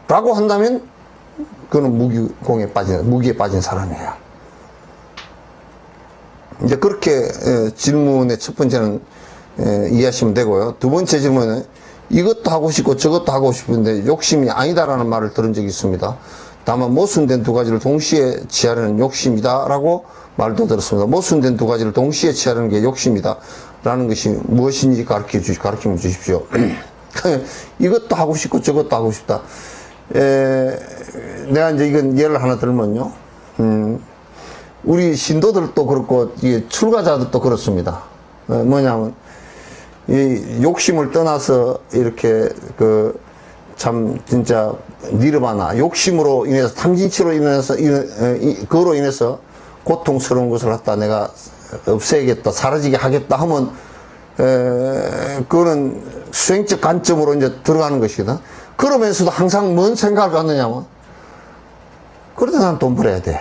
라고 한다면 그는 무기에 빠진 사람이에요. 이제 그렇게 질문의 첫 번째는 이해하시면 되고요. 두 번째 질문은 이것도 하고 싶고 저것도 하고 싶은데 욕심이 아니다라는 말을 들은 적이 있습니다. 다만 모순된 두 가지를 동시에 취하려는 욕심이다 라고 말도 들었습니다. 모순된 두 가지를 동시에 취하려는 게 욕심이다 라는 것이 무엇인지 가르쳐 주십시오. 이것도 하고 싶고 저것도 하고 싶다. 내가 이제 이건 예를 하나 들면요. 우리 신도들도 그렇고 출가자들도 그렇습니다. 뭐냐면 이 욕심을 떠나서 이렇게 참 진짜 니르바나 욕심으로 인해서 탐진치로 인해서 그로 인해서 고통스러운 것을 갖다 내가 없애겠다, 사라지게 하겠다 하면 그거는 수행적 관점으로 이제 들어가는 것이거든. 그러면서도 항상 뭔 생각을 갖느냐면, 그래도 난 돈 벌어야 돼.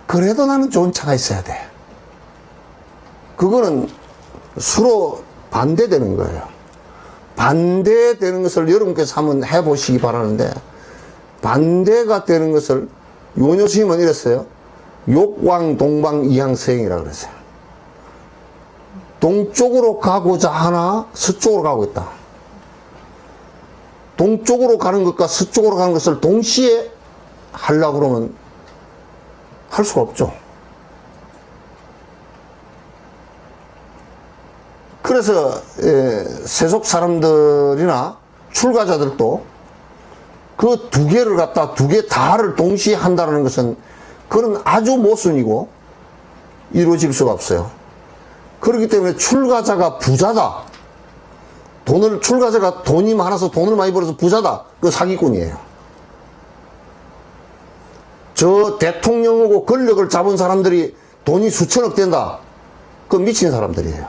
그래도 나는 좋은 차가 있어야 돼. 그거는 서로 반대되는 거예요. 반대되는 것을 여러분께서 한번 해보시기 바라는데, 반대가 되는 것을 요녀 스님은 이랬어요. 욕왕, 동방, 이향서행이라고 그랬어요. 동쪽으로 가고자 하나 서쪽으로 가고 있다. 동쪽으로 가는 것과 서쪽으로 가는 것을 동시에 하려고 그러면 할 수가 없죠. 그래서 세속 사람들이나 출가자들도 그 두 개를 갖다 두 개 다를 동시에 한다는 것은 그건 아주 모순이고 이루어질 수가 없어요. 그렇기 때문에 출가자가 부자다. 출가자가 돈이 많아서 돈을 많이 벌어서 부자다. 그 사기꾼이에요. 저 대통령하고 권력을 잡은 사람들이 돈이 수천억 된다. 그 미친 사람들이에요.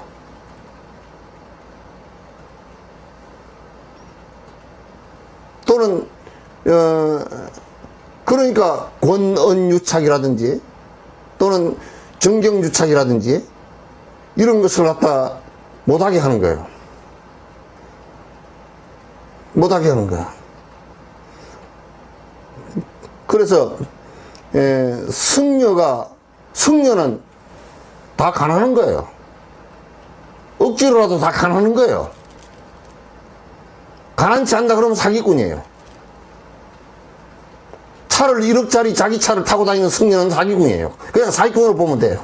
또는 그러니까 권언유착이라든지 또는 정경유착이라든지 이런 것을 갖다 못하게 하는 거예요. 못하게 하는 거야. 그래서 승려는 다 가난한 거예요. 억지로라도 다 가난한 거예요. 가난치 않다 그러면 사기꾼이에요. 차를 1억짜리 자기 차를 타고 다니는 승려는 사기꾼이에요. 그냥 사기꾼으로 보면 돼요.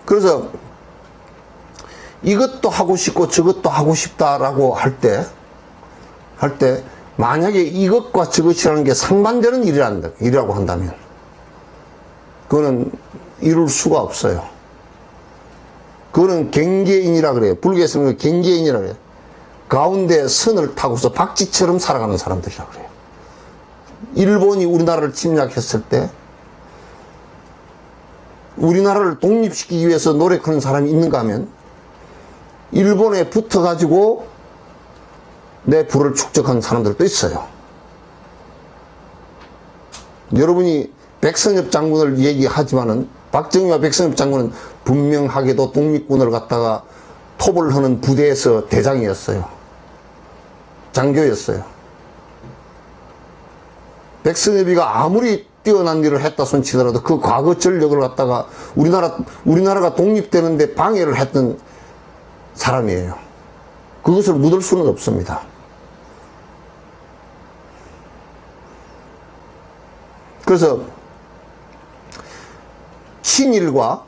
그래서 이것도 하고 싶고 저것도 하고 싶다라고 할 때 만약에 이것과 저것이라는 게 상반되는 일이라고 한다면 그거는 이룰 수가 없어요. 그거는 갱개인이라 그래요. 불교에서는 갱개인이라 그래요. 가운데 선을 타고서 박쥐처럼 살아가는 사람들이라 그래요. 일본이 우리나라를 침략했을 때 우리나라를 독립시키기 위해서 노력하는 사람이 있는가 하면 일본에 붙어가지고 내 부를 축적한 사람들도 있어요. 여러분이 백선엽 장군을 얘기하지만은 박정희와 백선엽 장군은 분명하게도 독립군을 갖다가 톱을 하는 부대에서 대장이었어요. 장교였어요. 백선엽이가 아무리 뛰어난 일을 했다 손치더라도 그 과거 전력을 갖다가 우리나라가 독립되는데 방해를 했던 사람이에요. 그것을 묻을 수는 없습니다. 그래서 친일과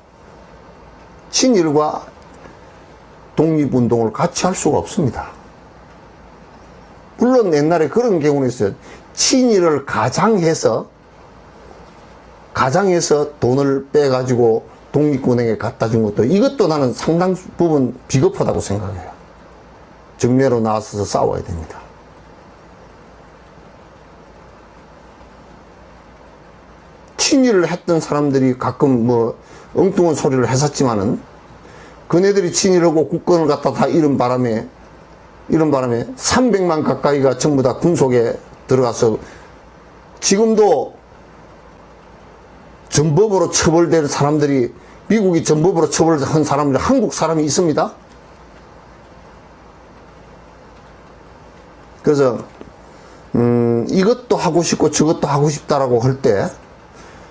독립운동을 같이 할 수가 없습니다. 물론 옛날에 그런 경우는 있어요. 친일을 가장해서 돈을 빼가지고 독립군에게 갖다 준 것도, 이것도 나는 상당 부분 비겁하다고 생각해요. 정례로 나서서 싸워야 됩니다. 친일을 했던 사람들이 가끔 뭐 엉뚱한 소리를 했었지만은 그네들이 친일하고 국권을 갖다 다 잃은 바람에 300만 가까이가 전부 다 군속에 들어가서 지금도 전범으로 처벌된 사람들이, 미국이 전범으로 처벌한 사람들이 한국 사람이 있습니다. 그래서 이것도 하고 싶고 저것도 하고 싶다라고 할 때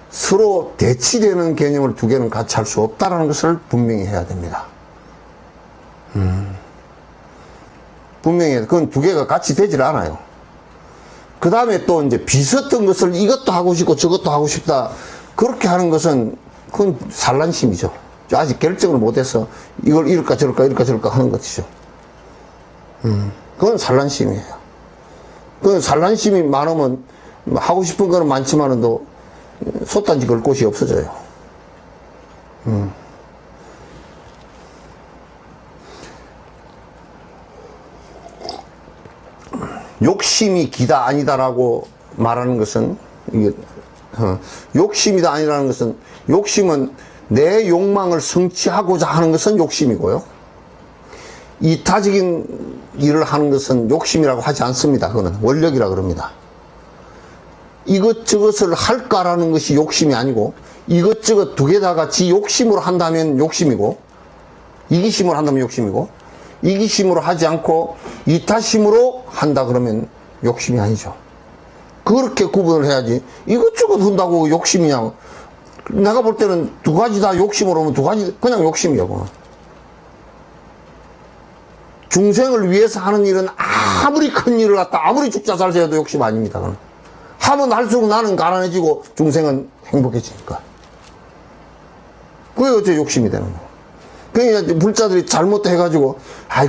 서로 대치되는 개념을 두 개는 같이 할 수 없다라는 것을 분명히 해야 됩니다. 분명히 그건 두 개가 같이 되질 않아요. 그 다음에 또 이제 비슷한 것을 이것도 하고 싶고 저것도 하고 싶다 그렇게 하는 것은 그건 산란심이죠. 아직 결정을 못해서 이걸 이럴까 저럴까 하는 것이죠. 그건 산란심이에요. 그 산란심이 많으면 하고 싶은 거는 많지만은 솥단지 걸 곳이 없어져요. 욕심이 기다 아니다라고 말하는 것은 욕심이다 아니라는 것은, 욕심은 내 욕망을 성취하고자 하는 것은 욕심이고요. 이타적인 일을 하는 것은 욕심이라고 하지 않습니다. 그거는 원력이라 그럽니다. 이것저것을 할까라는 것이 욕심이 아니고, 이것저것 두 개 다 같이 욕심으로 한다면 욕심이고, 이기심으로 한다면 욕심이고, 이기심으로 하지 않고 이타심으로 한다 그러면 욕심이 아니죠. 그렇게 구분을 해야지 이것저것 한다고 욕심이냐. 내가 볼 때는 두 가지 다 욕심으로 하면 두 가지 그냥 욕심이야. 중생을 위해서 하는 일은 아무리 큰 일을 갖다 아무리 죽자 살자 해도 욕심 아닙니다. 그건. 하면 할수록 나는 가난해지고 중생은 행복해지니까. 그게 어째 욕심이 되는 거야. 그러니까 불자들이 잘못해가지고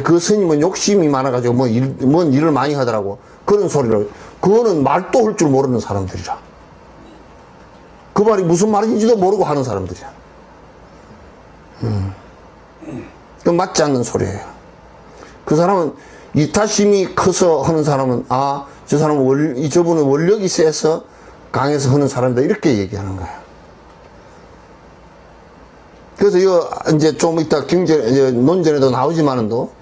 그 스님은 욕심이 많아가지고 뭔 일을 많이 하더라고 그런 소리를, 그거는 말도 할 줄 모르는 사람들이라. 그 말이 무슨 말인지도 모르고 하는 사람들이야. 그 맞지 않는 소리예요. 그 사람은 이타심이 커서 하는 사람은 저 사람은 저분은 원력이 세서 강해서 하는 사람이다 이렇게 얘기하는 거야. 그래서 이거 이제 좀 이따 논전에도 나오지만은도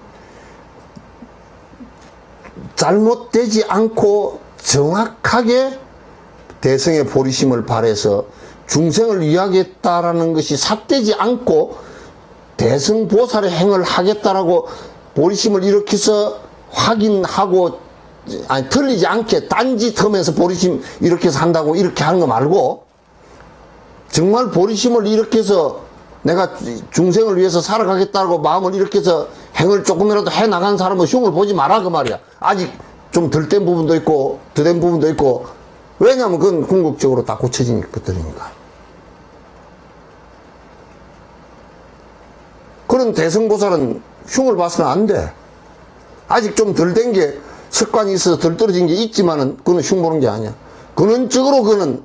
잘못되지 않고 정확하게 대성의 보리심을 발해서 중생을 이야기했다라는 것이 삿되지 않고 대승보살의 행을 하겠다라고 보리심을 일으켜서 확인하고, 아니, 틀리지 않게 딴짓하면서 보리심 일으켜서 한다고 이렇게 하는 거 말고, 정말 보리심을 일으켜서 내가 중생을 위해서 살아가겠다고 마음을 일으켜서 행을 조금이라도 해 나간 사람은 흉을 보지 마라, 그 말이야. 아직 좀 덜 된 부분도 있고, 더 된 부분도 있고, 왜냐면 그건 궁극적으로 다 고쳐진 것들이니까. 그런 대승보살은 흉을 봐서는 안 돼. 아직 좀 덜 된 게, 습관이 있어서 덜 떨어진 게 있지만은, 그는 흉 보는 게 아니야. 근원적으로 그는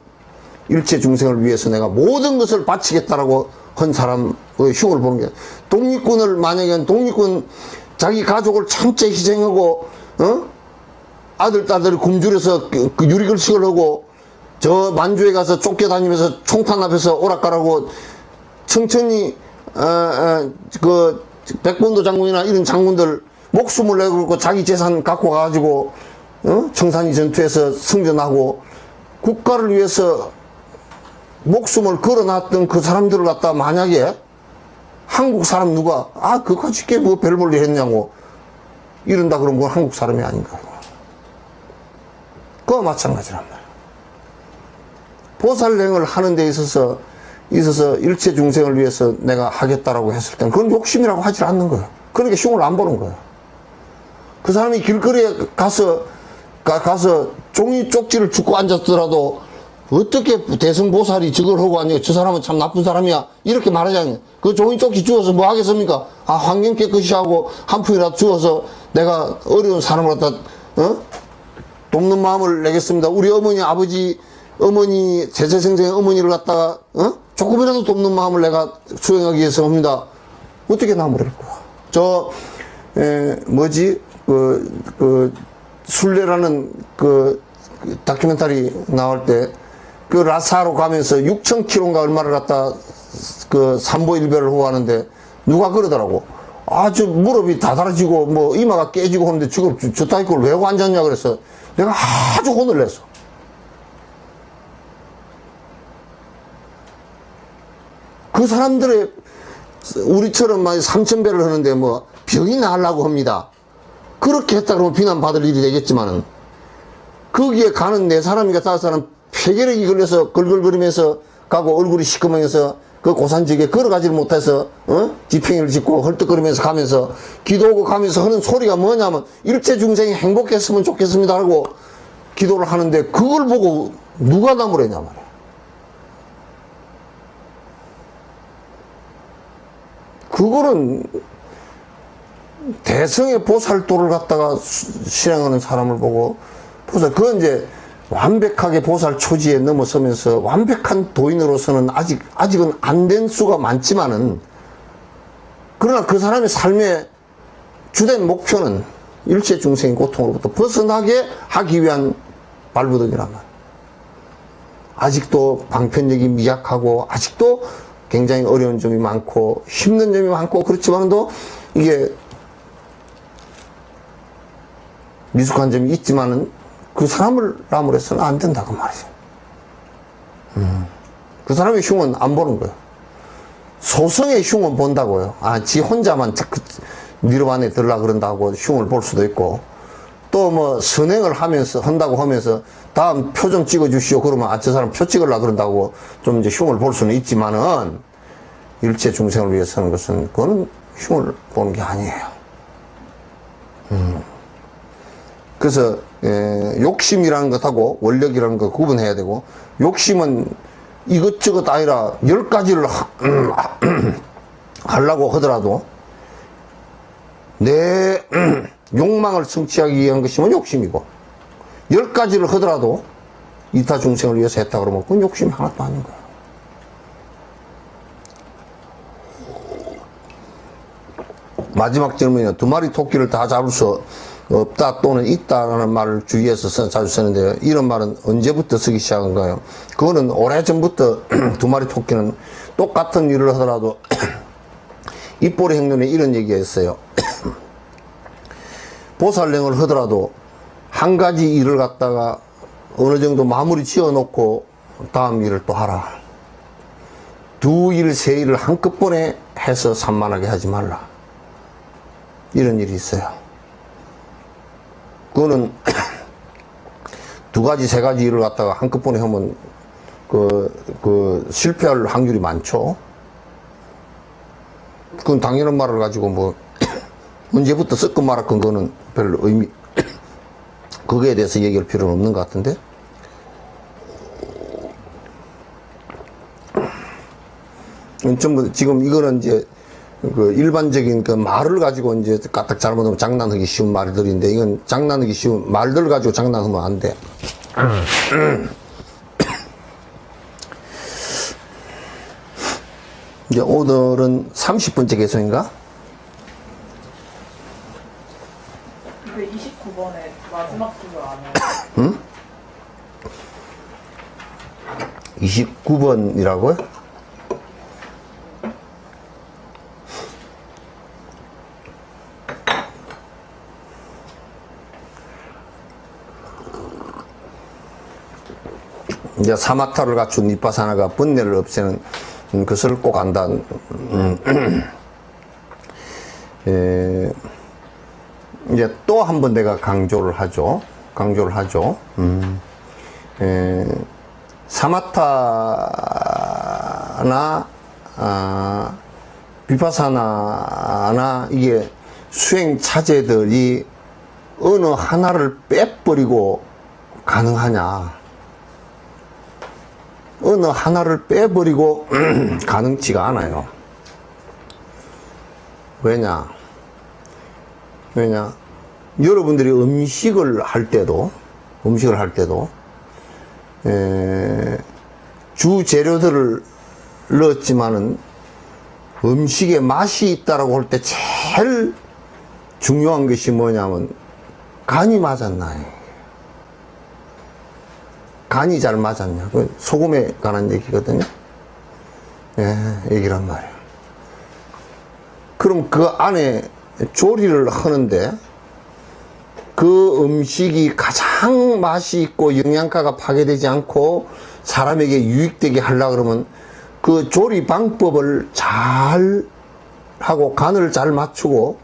일체 중생을 위해서 내가 모든 것을 바치겠다라고 한 사람의 흉을 보는 게, 독립군을 만약에 독립군 자기 가족을 참째 희생하고, 아들, 딸들이 굶주려서 그 유리글식을 하고, 저 만주에 가서 쫓겨다니면서 총탄 앞에서 오락가라고 천천히, 그, 백본도 장군이나 이런 장군들 목숨을 내걸고 자기 재산 갖고 가가지고, 청산리 전투에서 승전하고, 국가를 위해서 목숨을 걸어놨던 그 사람들을 갖다 만약에 한국 사람 누가, 그거 가지고 뭐 별 볼 일 했냐고, 이런다 그러면 그건 한국 사람이 아닌가. 그와 마찬가지란 말이야. 보살행을 하는 데 있어서 일체 중생을 위해서 내가 하겠다라고 했을 때는 그건 욕심이라고 하지 않는 거예요. 그러니까 흉을 안 보는 거예요. 그 사람이 길거리에 가서 종이 쪽지를 죽고 앉았더라도 어떻게 대승보살이 저걸 하고 앉아, 저 사람은 참 나쁜 사람이야, 이렇게 말하잖아요. 그 종이 쪽지 주워서 뭐 하겠습니까? 환경 깨끗이 하고 한 푼이라도 주워서 내가 어려운 사람을 갖다 돕는 마음을 내겠습니다. 우리 어머니, 아버지, 어머니, 제세생생의 어머니를 갖다가 조금이라도 돕는 마음을 내가 수행하기 위해서 합니다. 어떻게 나무랄 거야. 순례라는 그 다큐멘터리 나올 때 그 라사로 가면서 6,000km인가 얼마를 갖다 그 삼보일배를 하고 하는데 누가 그러더라고. 저 무릎이 다 달아지고 뭐 이마가 깨지고 하는데 지금 저 따위 걸 왜 하고 앉았냐 그래서 내가 아주 혼을 냈어. 그 사람들의 우리처럼 막 3,000배를 하는데 뭐 병이 나으려고 합니다. 그렇게 했다 그러면 비난받을 일이 되겠지만은 거기에 가는 내 사람이가 따라서는 폐결핵이 걸려서 걸걸거리면서 가고 얼굴이 시커매서 그 고산지게 걸어가지를 못해서 지팽이를 짚고 헐떡거리면서 가면서 기도하고 가면서 하는 소리가 뭐냐면 일체 중생이 행복했으면 좋겠습니다 하고 기도를 하는데 그걸 보고 누가 나무래냐 말이야. 그거는 대성의 보살도를 갖다가 실행하는 사람을 보고 그건 이제 완벽하게 보살 초지에 넘어서면서 완벽한 도인으로서는 아직은 안 된 수가 많지만은, 그러나 그 사람의 삶의 주된 목표는 일체 중생의 고통으로부터 벗어나게 하기 위한 발부덕이란 말이야. 아직도 방편력이 미약하고 아직도 굉장히 어려운 점이 많고 힘든 점이 많고 그렇지만도 이게 미숙한 점이 있지만은 그 사람을 남으로 해서는 안 된다 그 말이죠. 그 사람의 흉은 안 보는 거예요. 소성의 흉은 본다고요. 지 혼자만 니르반에 들라 그런다고 흉을 볼 수도 있고, 또 뭐 선행을 한다고 하면서 다음 표 좀 찍어 주시오 그러면 저 사람 표 찍으려 그런다고 좀 이제 흉을 볼 수는 있지만은 일체 중생을 위해서 하는 것은 그거는 흉을 보는 게 아니에요. 그래서 욕심이라는 것하고 원력이라는 거 구분해야 되고, 욕심은 이것저것 아니라 10가지를 하려고 하더라도 내 욕망을 성취하기 위한 것이면 욕심이고, 10가지를 하더라도 이타 중생을 위해서 했다 그러면 그건 욕심이 하나도 아닌 거야. 마지막 질문이요. 2마리 토끼를 다 잡을 수 없다 또는 있다라는 말을 주위에서 자주 쓰는데요. 이런 말은 언제부터 쓰기 시작한가요? 그거는 오래전부터 2마리 토끼는 똑같은 일을 하더라도 입보리 행론에 이런 얘기가 있어요. 보살행을 하더라도 한 가지 일을 갖다가 어느 정도 마무리 지어 놓고 다음 일을 또 하라. 2일, 3일을 한꺼번에 해서 산만하게 하지 말라. 이런 일이 있어요. 그거는 두 가지, 세 가지 일을 갖다가 한꺼번에 하면 실패할 확률이 많죠. 그건 당연한 말을 가지고 뭐 언제부터 섞은 말았건 그거는 별 의미, 거기에 대해서 얘기할 필요는 없는 것 같은데. 전부 지금 이거는 이제 일반적인 말을 가지고 이제 까딱 잘못하면 장난하기 쉬운 말들인데, 이건 장난하기 쉬운 말들 가지고 장난하면 안 돼. 이제 오늘은 30번째 개성인가? 29번에 마지막 줄을 안 해요. 응? 29번이라고요? 이제 사마타를 갖춘 위파사나가 번뇌를 없애는 것을 꼭 안다. 이제 또 한 번 내가 강조를 하죠. 사마타나 비파사나나 이게 수행 차제들이 어느 하나를 빼버리고 가능하냐? 어느 하나를 빼버리고 가능치가 않아요. 왜냐? 여러분들이 음식을 할 때도 주 재료들을 넣었지만은 음식에 맛이 있다라고 할 때 제일 중요한 것이 뭐냐면 간이 맞았나. 간이 잘 맞았냐. 소금에 관한 얘기거든요. 얘기란 말이에요. 그럼 그 안에 조리를 하는데 그 음식이 가장 맛이 있고 영양가가 파괴되지 않고 사람에게 유익되게 하려고 그러면 그 조리 방법을 잘 하고 간을 잘 맞추고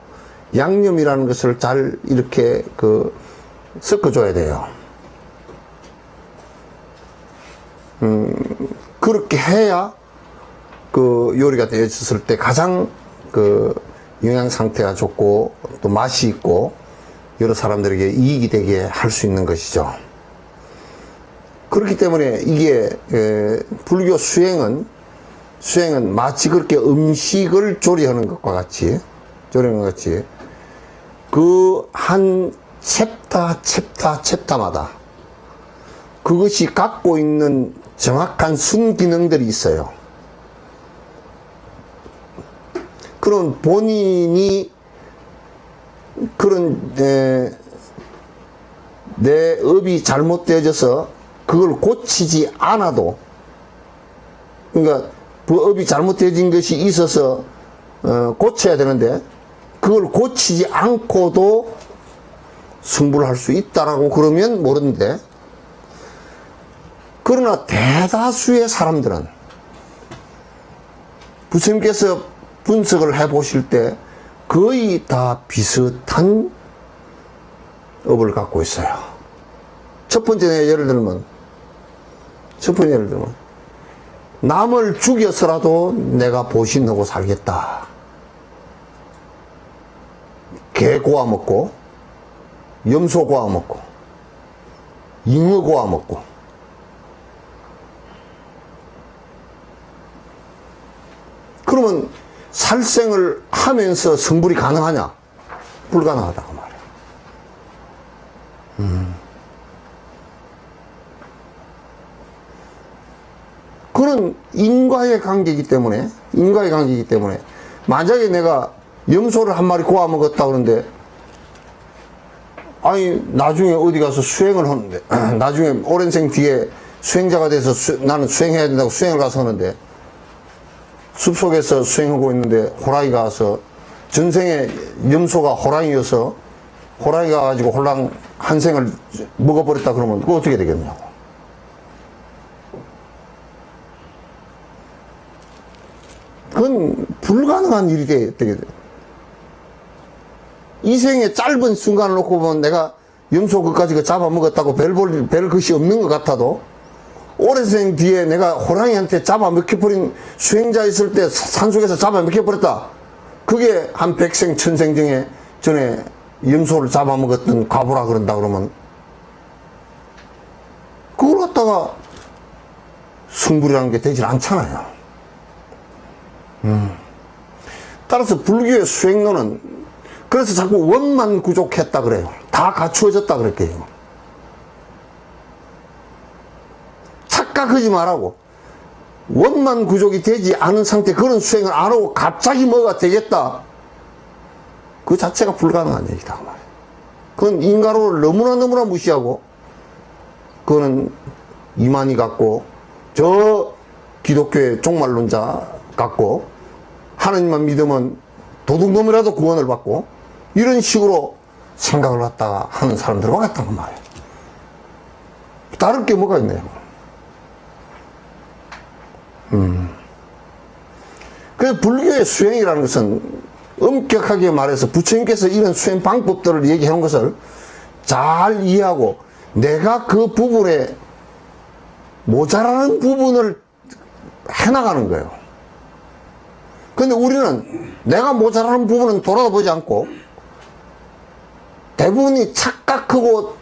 양념이라는 것을 잘 이렇게 섞어줘야 돼요. 그렇게 해야 그 요리가 되었을 때 가장 영양 상태가 좋고 또 맛이 있고 여러 사람들에게 이익이 되게 할 수 있는 것이죠. 그렇기 때문에 이게 불교 수행은 마치 그렇게 음식을 조리하는 것과 같이 그 한 챕타마다 그것이 갖고 있는 정확한 순기능들이 있어요. 그런 본인이 그런 내 업이 잘못되어져서 그걸 고치지 않아도, 그러니까 그 업이 잘못되어진 것이 있어서 고쳐야 되는데 그걸 고치지 않고도 승부를 할 수 있다라고 그러면 모르는데, 그러나 대다수의 사람들은 부처님께서 분석을 해 보실 때 거의 다 비슷한 업을 갖고 있어요. 첫 번째 예를 들면 남을 죽여서라도 내가 보신하고 살겠다. 개 고아 먹고, 염소 고아 먹고, 잉어 고아 먹고. 그러면 살생을 하면서 성불이 가능하냐? 불가능하다고 말이에요. 그런 인과의 관계이기 때문에 만약에 내가 염소를 한 마리 고아 먹었다 그러는데, 아니 나중에 어디 가서 수행을 하는데 나중에 오랜 생 뒤에 수행자가 돼서 나는 수행해야 된다고 수행을 가서 하는데, 숲속에서 수행하고 있는데 호랑이가 와서, 전생에 염소가 호랑이여서 호랑이가 가지고 홀랑 한 생을 먹어버렸다 그러면 그거 어떻게 되겠냐고. 그건 불가능한 일이 되게 돼. 이 생의 짧은 순간을 놓고 보면 내가 염소 그까지 잡아먹었다고 별 것이 없는 것 같아도 오랜 생 뒤에 내가 호랑이한테 잡아먹혀버린 수행자 있을 때 산속에서 잡아먹혀버렸다. 그게 한 백생 천생 중에 전에 염소를 잡아먹었던 과보라 그런다 그러면 그걸 갖다가 승불이라는 게 되질 않잖아요. 따라서 불교의 수행론은 그래서 자꾸 원만 구족했다 그래요. 다 갖추어졌다 그랬게요. 착각하지 말라고. 원만 구족이 되지 않은 상태 그런 수행을 안 하고 갑자기 뭐가 되겠다. 그 자체가 불가능한 얘기다. 그 말이에요. 그건 인간으로 너무나 무시하고 그거는 이만희 같고 저 기독교의 종말론자 같고 하나님만 믿으면 도둑놈이라도 구원을 받고 이런 식으로 생각을 갖다가 하는 사람들과 같다는 말이에요. 다를 게 뭐가 있네요. 그래서 불교의 수행이라는 것은 엄격하게 말해서 부처님께서 이런 수행 방법들을 얘기해 놓은 것을 잘 이해하고 내가 그 부분에 모자라는 부분을 해나가는 거예요. 근데 우리는 내가 모자라는 부분은 돌아보지 않고 대부분이 착각하고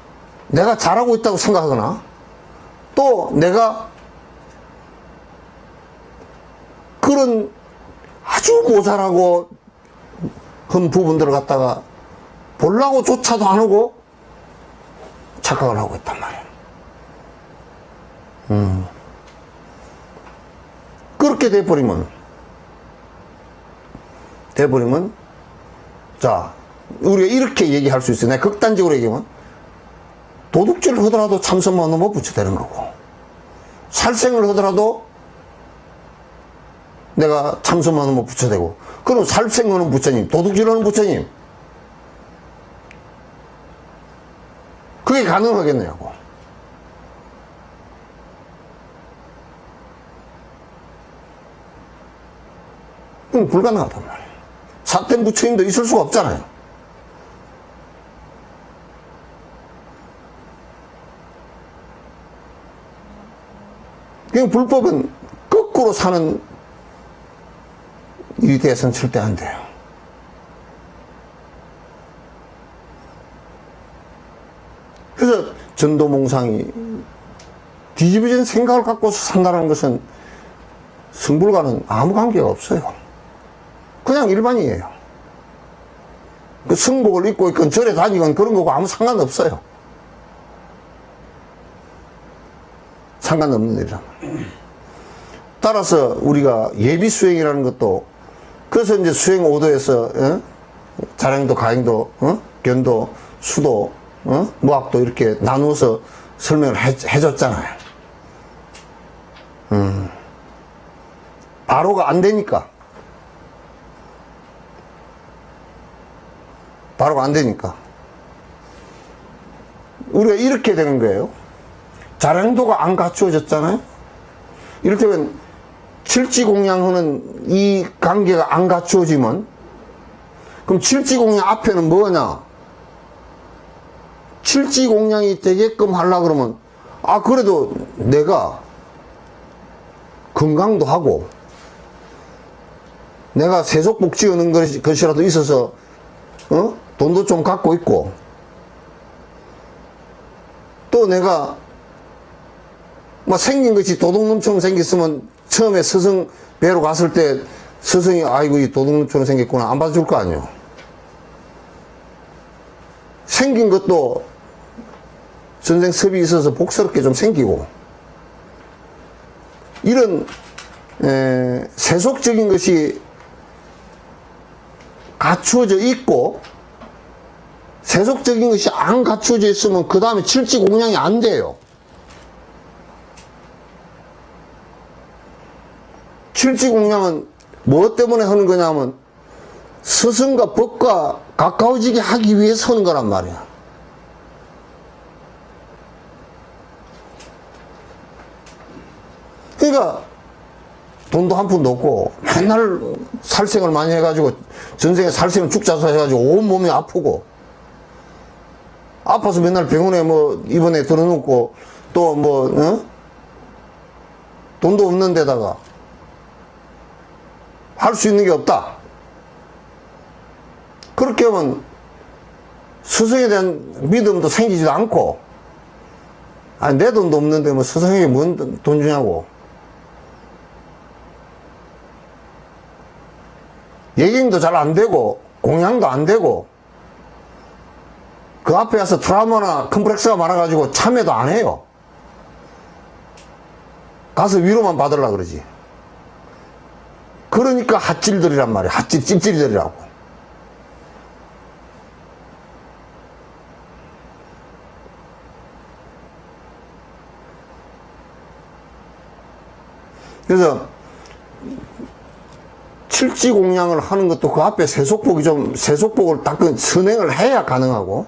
내가 잘하고 있다고 생각하거나 또 내가 그런 아주 모자라고 한 부분들을 갖다가 보려고 조차도 안 하고 착각을 하고 있단 말이에요. 그렇게 돼버리면 자 우리가 이렇게 얘기할 수 있어요. 내가 극단적으로 얘기하면 도둑질을 하더라도 참선만 하면 부처되는 거고 살생을 하더라도 내가 참선만 하면 부처되고 그럼 살생하는 부처님 도둑질하는 부처님 그게 가능하겠냐고. 그럼 불가능하단 말이에요. 삿된 부처님도 있을 수가 없잖아요. 그냥 불법은 거꾸로 사는 일이 돼서는 절대 안 돼요. 그래서 전도몽상이 뒤집어진 생각을 갖고서 산다는 것은 성불과는 아무 관계가 없어요. 그냥 일반이에요. 그 성복을 입고 있건 절에 다니건 그런 거고 아무 상관없어요. 상관없는 일이란 말이에요. 따라서 우리가 예비 수행이라는 것도 그래서 이제 수행 5도에서 자량도, 가행도, 견도, 수도, 무학도 이렇게 나누어서 설명을 해줬잖아요. 바로가 안 되니까. 바로가 안 되니까. 우리가 이렇게 되는 거예요. 자량도가 안 갖추어졌잖아요. 이를테면 칠지공양하는 이 관계가 안 갖추어지면 그럼 칠지공양 앞에는 뭐냐? 칠지공양이 되게끔 하려고 그러면 그래도 내가 건강도 하고 내가 세속복 지어놓은 것이라도 있어서 돈도 좀 갖고 있고 또 내가 생긴 것이 도둑놈처럼 생겼으면 처음에 스승 뵈러 갔을 때 스승이 아이고 이 도둑놈처럼 생겼구나 안 받아줄 거 아니에요. 생긴 것도 선생 섭이 있어서 복스럽게 좀 생기고 이런 세속적인 것이 갖추어져 있고 세속적인 것이 안 갖추어져 있으면 그 다음에 칠지공양이 안 돼요. 칠지공양은 뭐 때문에 하는 거냐면 스승과 법과 가까워지게 하기 위해서 하는 거란 말이야. 그러니까 돈도 한 푼도 없고 맨날 살생을 많이 해가지고 전생에 살생을 죽자서 해가지고 온몸이 아프고 아파서 맨날 병원에 뭐 입원에 들어눕고 또 뭐 돈도 없는 데다가 할 수 있는 게 없다. 그렇게 하면 스승에 대한 믿음도 생기지도 않고, 아니, 내 돈도 없는데 뭐 스승에게 뭔 돈 주냐고. 예경도 잘 안 되고, 공양도 안 되고, 그 앞에 가서 트라우마나 컴플렉스가 많아가지고 참여도 안 해요. 가서 위로만 받으려고 그러지. 그러니까 핫질들이란 말이야. 핫질 찔찔이들이라고. 그래서 칠지공양을 하는 것도 그 앞에 세속복을 딱 선행을 해야 가능하고,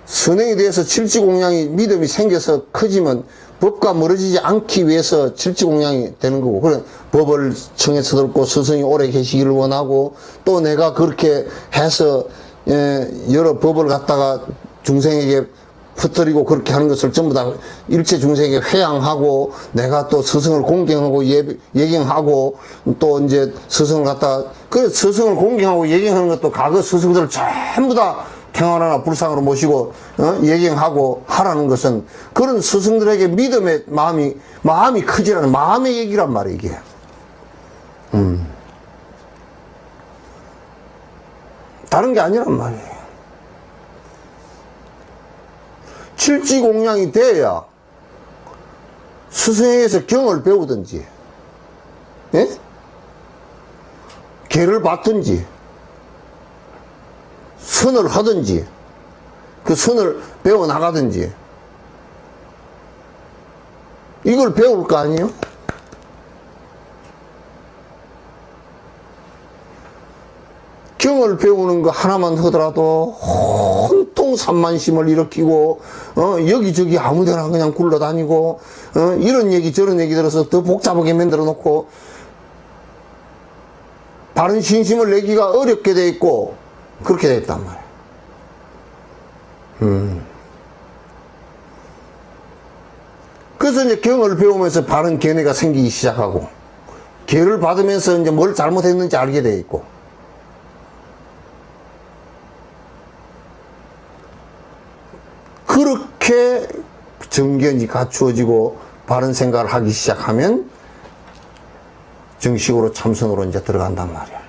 선행에 대해서 칠지공양이 믿음이 생겨서 커지면 법과 멀어지지 않기 위해서 칠지공양이 되는 거고, 그래 법을 청해서 듣고 스승이 오래 계시기를 원하고, 또 내가 그렇게 해서 여러 법을 갖다가 중생에게 퍼뜨리고 그렇게 하는 것을 전부 다 일체 중생에게 회양하고, 내가 또 스승을 공경하고 예경하고, 또 이제 스승을 갖다가, 그 스승을 공경하고 예경하는 것도 과거 스승들을 전부 다 평안하나 불상으로 모시고 예경하고 하라는 것은 그런 스승들에게 믿음의 마음이 크지라는 마음의 얘기란 말이에요, 이게. 다른 게 아니란 말이에요. 칠지공양이 돼야 스승에게서 경을 배우든지, 예? 계를 받든지, 선을 하든지, 그 선을 배워나가든지, 이걸 배울 거 아니에요? 경을 배우는 거 하나만 하더라도 온통 산만심을 일으키고, 여기저기 아무데나 그냥 굴러다니고, 이런 얘기 저런 얘기 들어서 더 복잡하게 만들어 놓고, 바른 신심을 내기가 어렵게 돼 있고, 그렇게 돼 있단 말이에요. 그래서 이제 경을 배우면서 바른 견해가 생기기 시작하고, 계를 받으면서 이제 뭘 잘못했는지 알게 돼 있고, 그렇게 정견이 갖추어지고 바른 생각을 하기 시작하면 정식으로 참선으로 이제 들어간단 말이야.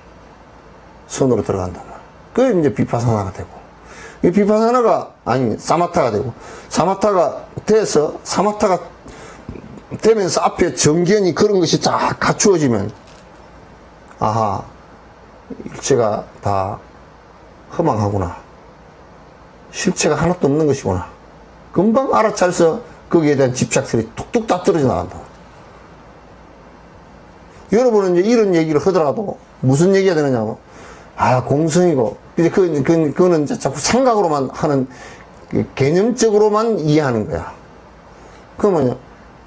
선으로 들어간단 말이야. 그게 이제 비파사나가 되고, 이 비파사나가 아니 사마타가 되고, 사마타가 돼서 사마타가 되면서 앞에 정견이 그런 것이 쫙 갖추어지면, 아하, 일체가 다 허망하구나, 실체가 하나도 없는 것이구나, 금방 알아차려서 거기에 대한 집착들이 툭툭 다 떨어져 나간다. 여러분은 이제 이런 얘기를 하더라도 무슨 얘기가 되느냐고, 아, 공성이고, 이제 그거는 이제 자꾸 생각으로만 하는, 개념적으로만 이해하는 거야. 그러면요,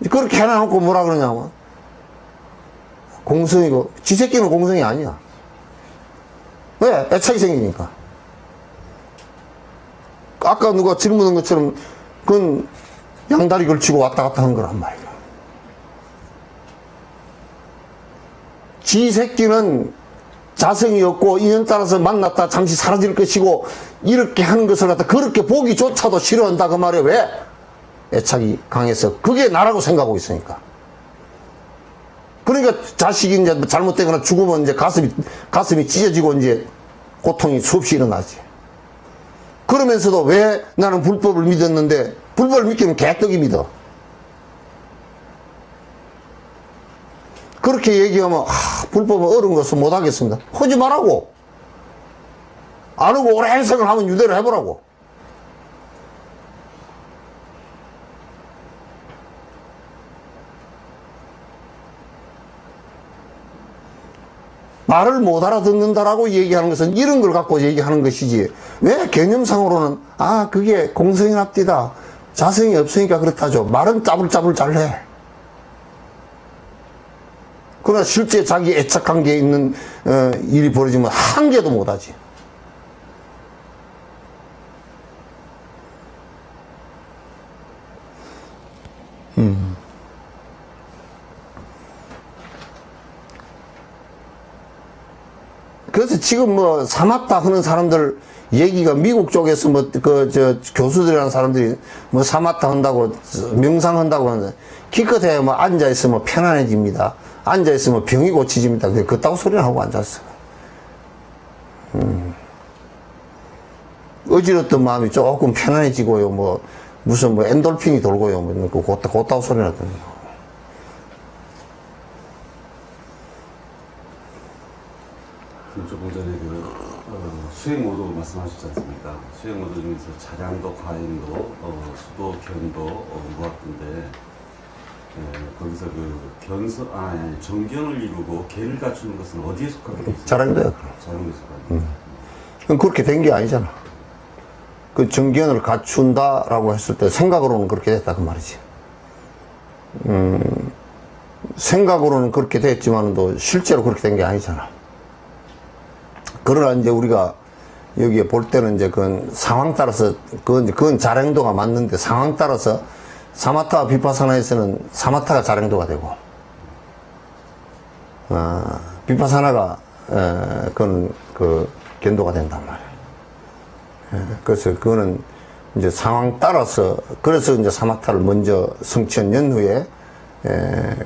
그렇게 해놔놓고 뭐라 그러냐고, 공성이고, 지 새끼는 공성이 아니야. 왜? 애착이 생기니까. 아까 누가 질문한 것처럼, 그건 양다리 걸치고 왔다 갔다 한 거란 말이야. 지 새끼는 자성이 없고 인연 따라서 만났다 잠시 사라질 것이고, 이렇게 하는 것을 갖다 그렇게 보기조차도 싫어한다 그 말이야. 왜? 애착이 강해서 그게 나라고 생각하고 있으니까. 그러니까 자식이 이제 잘못되거나 죽으면 이제 가슴이 찢어지고 이제 고통이 수없이 일어나지. 그러면서도 왜 나는 불법을 믿었는데, 불법을 믿기는 개떡이 믿어. 그렇게 얘기하면, 불법은 어려운 것은 못하겠습니다. 하지 말라고. 안 하고 오래 해석을 하면 유대로 해보라고. 말을 못 알아듣는다라고 얘기하는 것은 이런 걸 갖고 얘기하는 것이지, 왜 개념상으로는 그게 공성이 납디다, 자성이 없으니까 그렇다죠. 말은 짜불짜불 잘해. 그러나 실제 자기 애착 관계에 있는 일이 벌어지면 한 개도 못하지. 그래서 지금 뭐 사마타 하는 사람들 얘기가 미국 쪽에서 뭐 교수들이라는 사람들이 뭐 사마타 한다고 명상한다고 하는데 기껏해야 뭐 앉아 있으면 편안해집니다. 앉아 있으면 병이 고치집니다. 그따구 소리를 하고 앉았어. 어지럽던 마음이 조금 편안해지고요. 뭐 무슨 뭐 엔돌핀이 돌고요. 뭐 그따구 소리 나더니. 조금 전에 수행모도 말씀하셨지 않습니까? 수행모도 중에서 자량도, 과잉도, 수도, 견도, 무학도인데 거기서 정견을 이루고 개를 갖추는 것은 어디에 속하게 되죠? 자랑도요. 자량도에 속하게. 그럼 그렇게 된 게 아니잖아. 그 정견을 갖춘다라고 했을 때 생각으로는 그렇게 됐다 그 말이지. 생각으로는 그렇게 됐지만도 실제로 그렇게 된 게 아니잖아. 그러나 이제 우리가 여기에 볼 때는 이제 그건 상황 따라서 그건 자량도가 맞는데 상황 따라서 사마타와 비파사나에서는 사마타가 자량도가 되고 비파사나가 그건 그 견도가 된단 말이야. 그래서 그거는 이제 상황 따라서 그래서 이제 사마타를 먼저 성취한 연후에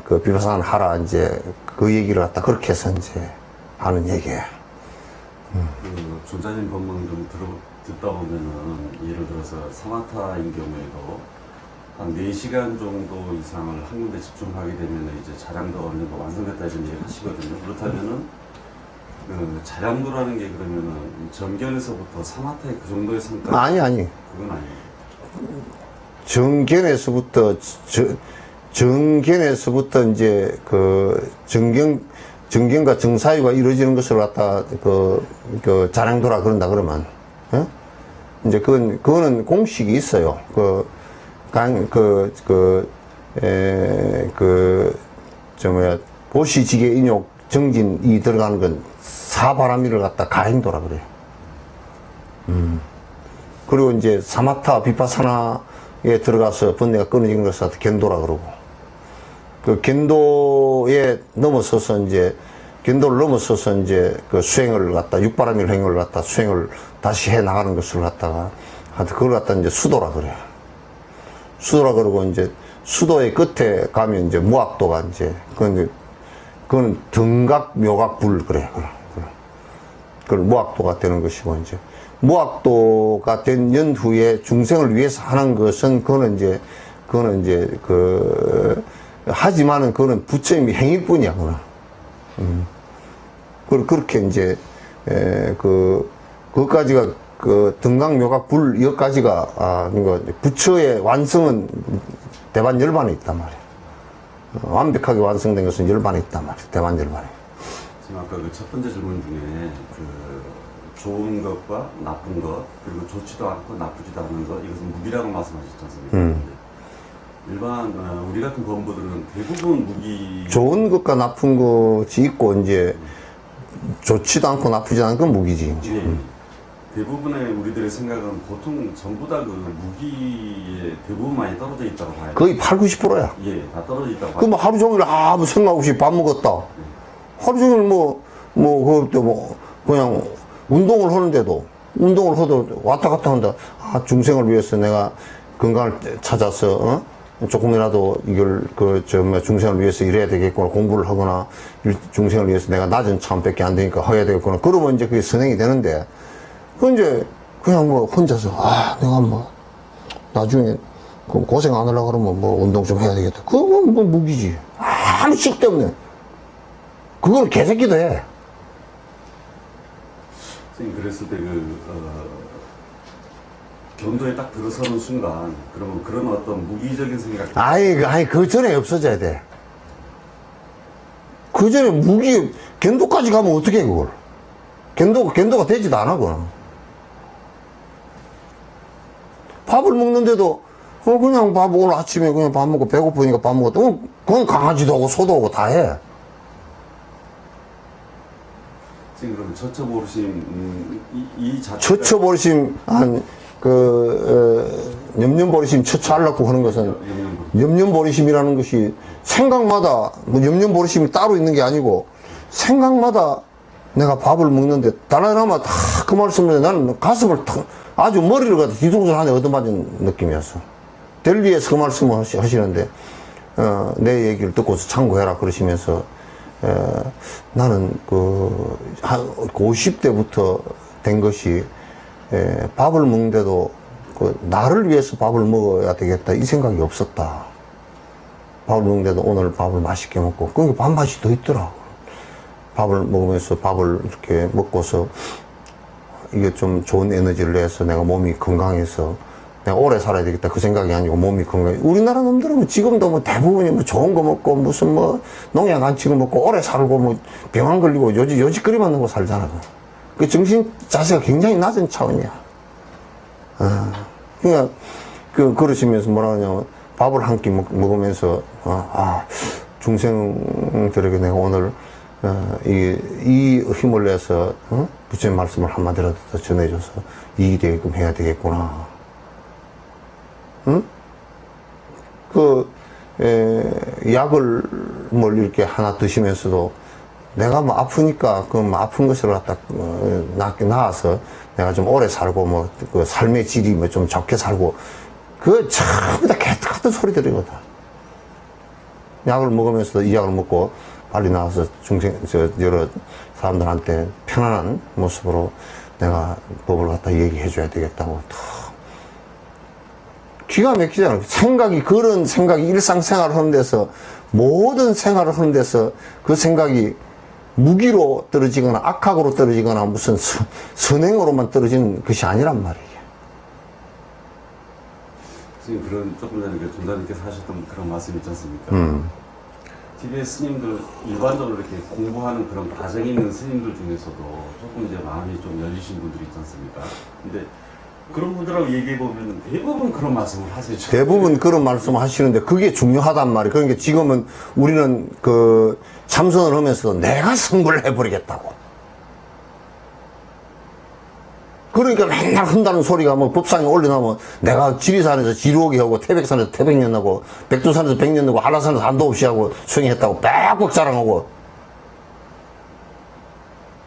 그 비파사나를 하라 이제 그 얘기를 갖다 그렇게 해서 이제 하는 얘기예요. 존자님 법문 좀 듣다 보면은 예를 들어서 사마타인 경우에도 한 4시간 정도 이상을 한 군데 집중하게 되면 이제 자량도가 어느 정도 완성됐다 이런 얘기를 하시거든요. 그렇다면은 자량도라는 게 그러면은 정견에서부터 사마타의 그 정도의 성과? 아니. 그건 아니에요. 정견에서부터 이제 그 정견과 정사유가 이루어지는 것을 갖다 그 자량도라 그런다 그러면 이제 그거는 공식이 있어요. 보시지계 인욕 정진이 들어가는 건 사바라미를 갖다 가행도라 그래요. 그리고 이제 사마타 비파사나에 들어가서 번뇌가 끊어지는 것을 갖다 견도라 그러고 그 견도를 넘어서서 이제 그 수행을 갖다 육바라밀 행을 갖다 수행을 다시 해 나가는 것을 갖다가 그걸 갖다 이제 수도라 그래요. 수도라 그러고 이제 수도의 끝에 가면 이제 무학도가 이제 그건 등각 묘각 불 그래. 그건 무학도가 되는 것이고 이제 무학도가 된 연후에 중생을 위해서 하는 것은 그거는 이제 하지만은 그거는 부처님이 행일 뿐이야, 그거는. 그렇게 이제, 그것까지가, 등강묘각 불, 이것까지가, 부처의 완성은 대반 열반에 있단 말이야. 완벽하게 완성된 것은 열반에 있단 말이야. 대반 열반에. 지금 아까 그 첫 번째 질문 중에 좋은 것과 나쁜 것, 그리고 좋지도 않고 나쁘지도 않은 것, 이것은 무기라고 말씀하셨지 않습니까? 일반 우리 같은 범부들은 대부분 무기 좋은 것과 나쁜 것이 있고 이제 좋지도 않고 나쁘지 않은 건 무기지. 이제. 예. 대부분의 우리들의 생각은 보통 전부 다 그 무기에 대부분 많이 떨어져 있다고 봐요. 거의 8, 90%야. 예, 다 떨어져 있다고 봐요. 그 뭐 하루 종일 아무 생각 없이 밥 먹었다. 하루 종일 그냥 운동을 하는데도 운동을 하도 왔다 갔다 한다. 중생을 위해서 내가 건강을 찾아서 조금이라도 이걸 중생을 위해서 일해야 되겠구나, 공부를 하거나 중생을 위해서 내가 낮은 차원밖에 안 되니까 해야 되겠구나. 그러면 이제 그게 선행이 되는데 그 이제 그냥 혼자서 내가 나중에 고생 안 하려고 그러면 운동 좀 해야 되겠다. 그건 무기지. 아무 쓸데없네. 그걸 개새끼도 해. 선생님 그랬을 때 견도에 딱 들어서는 순간 그러면 그런 어떤 무기적인 생각 그 전에 없어져야 돼. 그 전에 견도까지 가면 어떻게 해, 그걸. 견도가 되지도 않아, 그거는. 밥을 먹는데도, 그냥 오늘 아침에 그냥 밥 먹고 배고프니까 밥 먹었다. 그건 강아지도 하고 소도 하고 다 해. 지금 그럼 처처버리심 이 자체가 처처버리심, 염려버리심 처처하려고 하는 것은, 염려버리심이라는 것이 생각마다, 뭐 염려버리심이 따로 있는 게 아니고, 생각마다 내가 밥을 먹는데, 다나나마 다 그 말씀에 나는 가슴을 아주 머리를 갖다 뒤통수 안에 얻어맞은 느낌이었어. 델리에서 그 말씀을 하시는데, 내 얘기를 듣고서 참고해라 그러시면서, 나는 한 50대부터 된 것이, 밥을 먹는데도 나를 위해서 밥을 먹어야 되겠다 이 생각이 없었다. 밥을 먹는데도 오늘 밥을 맛있게 먹고, 그러니까 밥맛이 더 있더라고. 밥을 먹으면서 밥을 이렇게 먹고서 이게 좀 좋은 에너지를 내서 내가 몸이 건강해서 내가 오래 살아야 되겠다 그 생각이 아니고 몸이 건강해. 우리나라 놈들은 뭐 지금도 뭐 대부분이 뭐 좋은 거 먹고 무슨 뭐 농약 안 치고 먹고 오래 살고 뭐 병 안 걸리고 요지거리만 먹고 살잖아. 그 정신 자세가 굉장히 낮은 차원이야. 그러니까 그러시면서 뭐라 하냐면 밥을 한 끼 먹으면서 중생들에게 내가 오늘 이 힘을 내서 부처님 말씀을 한마디라도 더 전해줘서 이익이 되게끔 해야 되겠구나. 응? 약을 뭘 이렇게 하나 드시면서도 내가 뭐 아프니까 그 뭐 아픈 것을 갖다 나아서 내가 좀 오래 살고 뭐 그 삶의 질이 뭐 좀 좋게 살고 그거 전부 다 개떡 같은 소리들이거든. 약을 먹으면서도 이 약을 먹고 빨리 나와서 여러 사람들한테 편안한 모습으로 내가 법을 갖다 얘기해 줘야 되겠다고. 기가 막히잖아. 그런 생각이 일상생활을 하는 데서, 모든 생활을 하는 데서 그 생각이 무기로 떨어지거나 악학으로 떨어지거나 무슨 선행으로만 떨어지는 것이 아니란 말이에요. 지금 조금 전에 존자님께서 하셨던 그런 말씀 있지 않습니까? TBS 스님들 일반적으로 이렇게 공부하는 그런 과정이 있는 스님들 중에서도 조금 이제 마음이 좀 열리신 분들이 있지 않습니까? 근데 그런 분들하고 얘기해보면 대부분 그런 말씀을 하시죠. 대부분 그런 말씀을 하시는데 그게 중요하단 말이에요. 그러니까 지금은 우리는 참선을 하면서도 내가 승부를 해버리겠다고. 그러니까 맨날 한다는 소리가 뭐 법상에 올려놓으면 내가 지리산에서 지루하게 하고 태백산에서 태백년 하고 백두산에서 백년 하고 한라산에서 한도 없이 하고 수행했다고 빽빽 자랑하고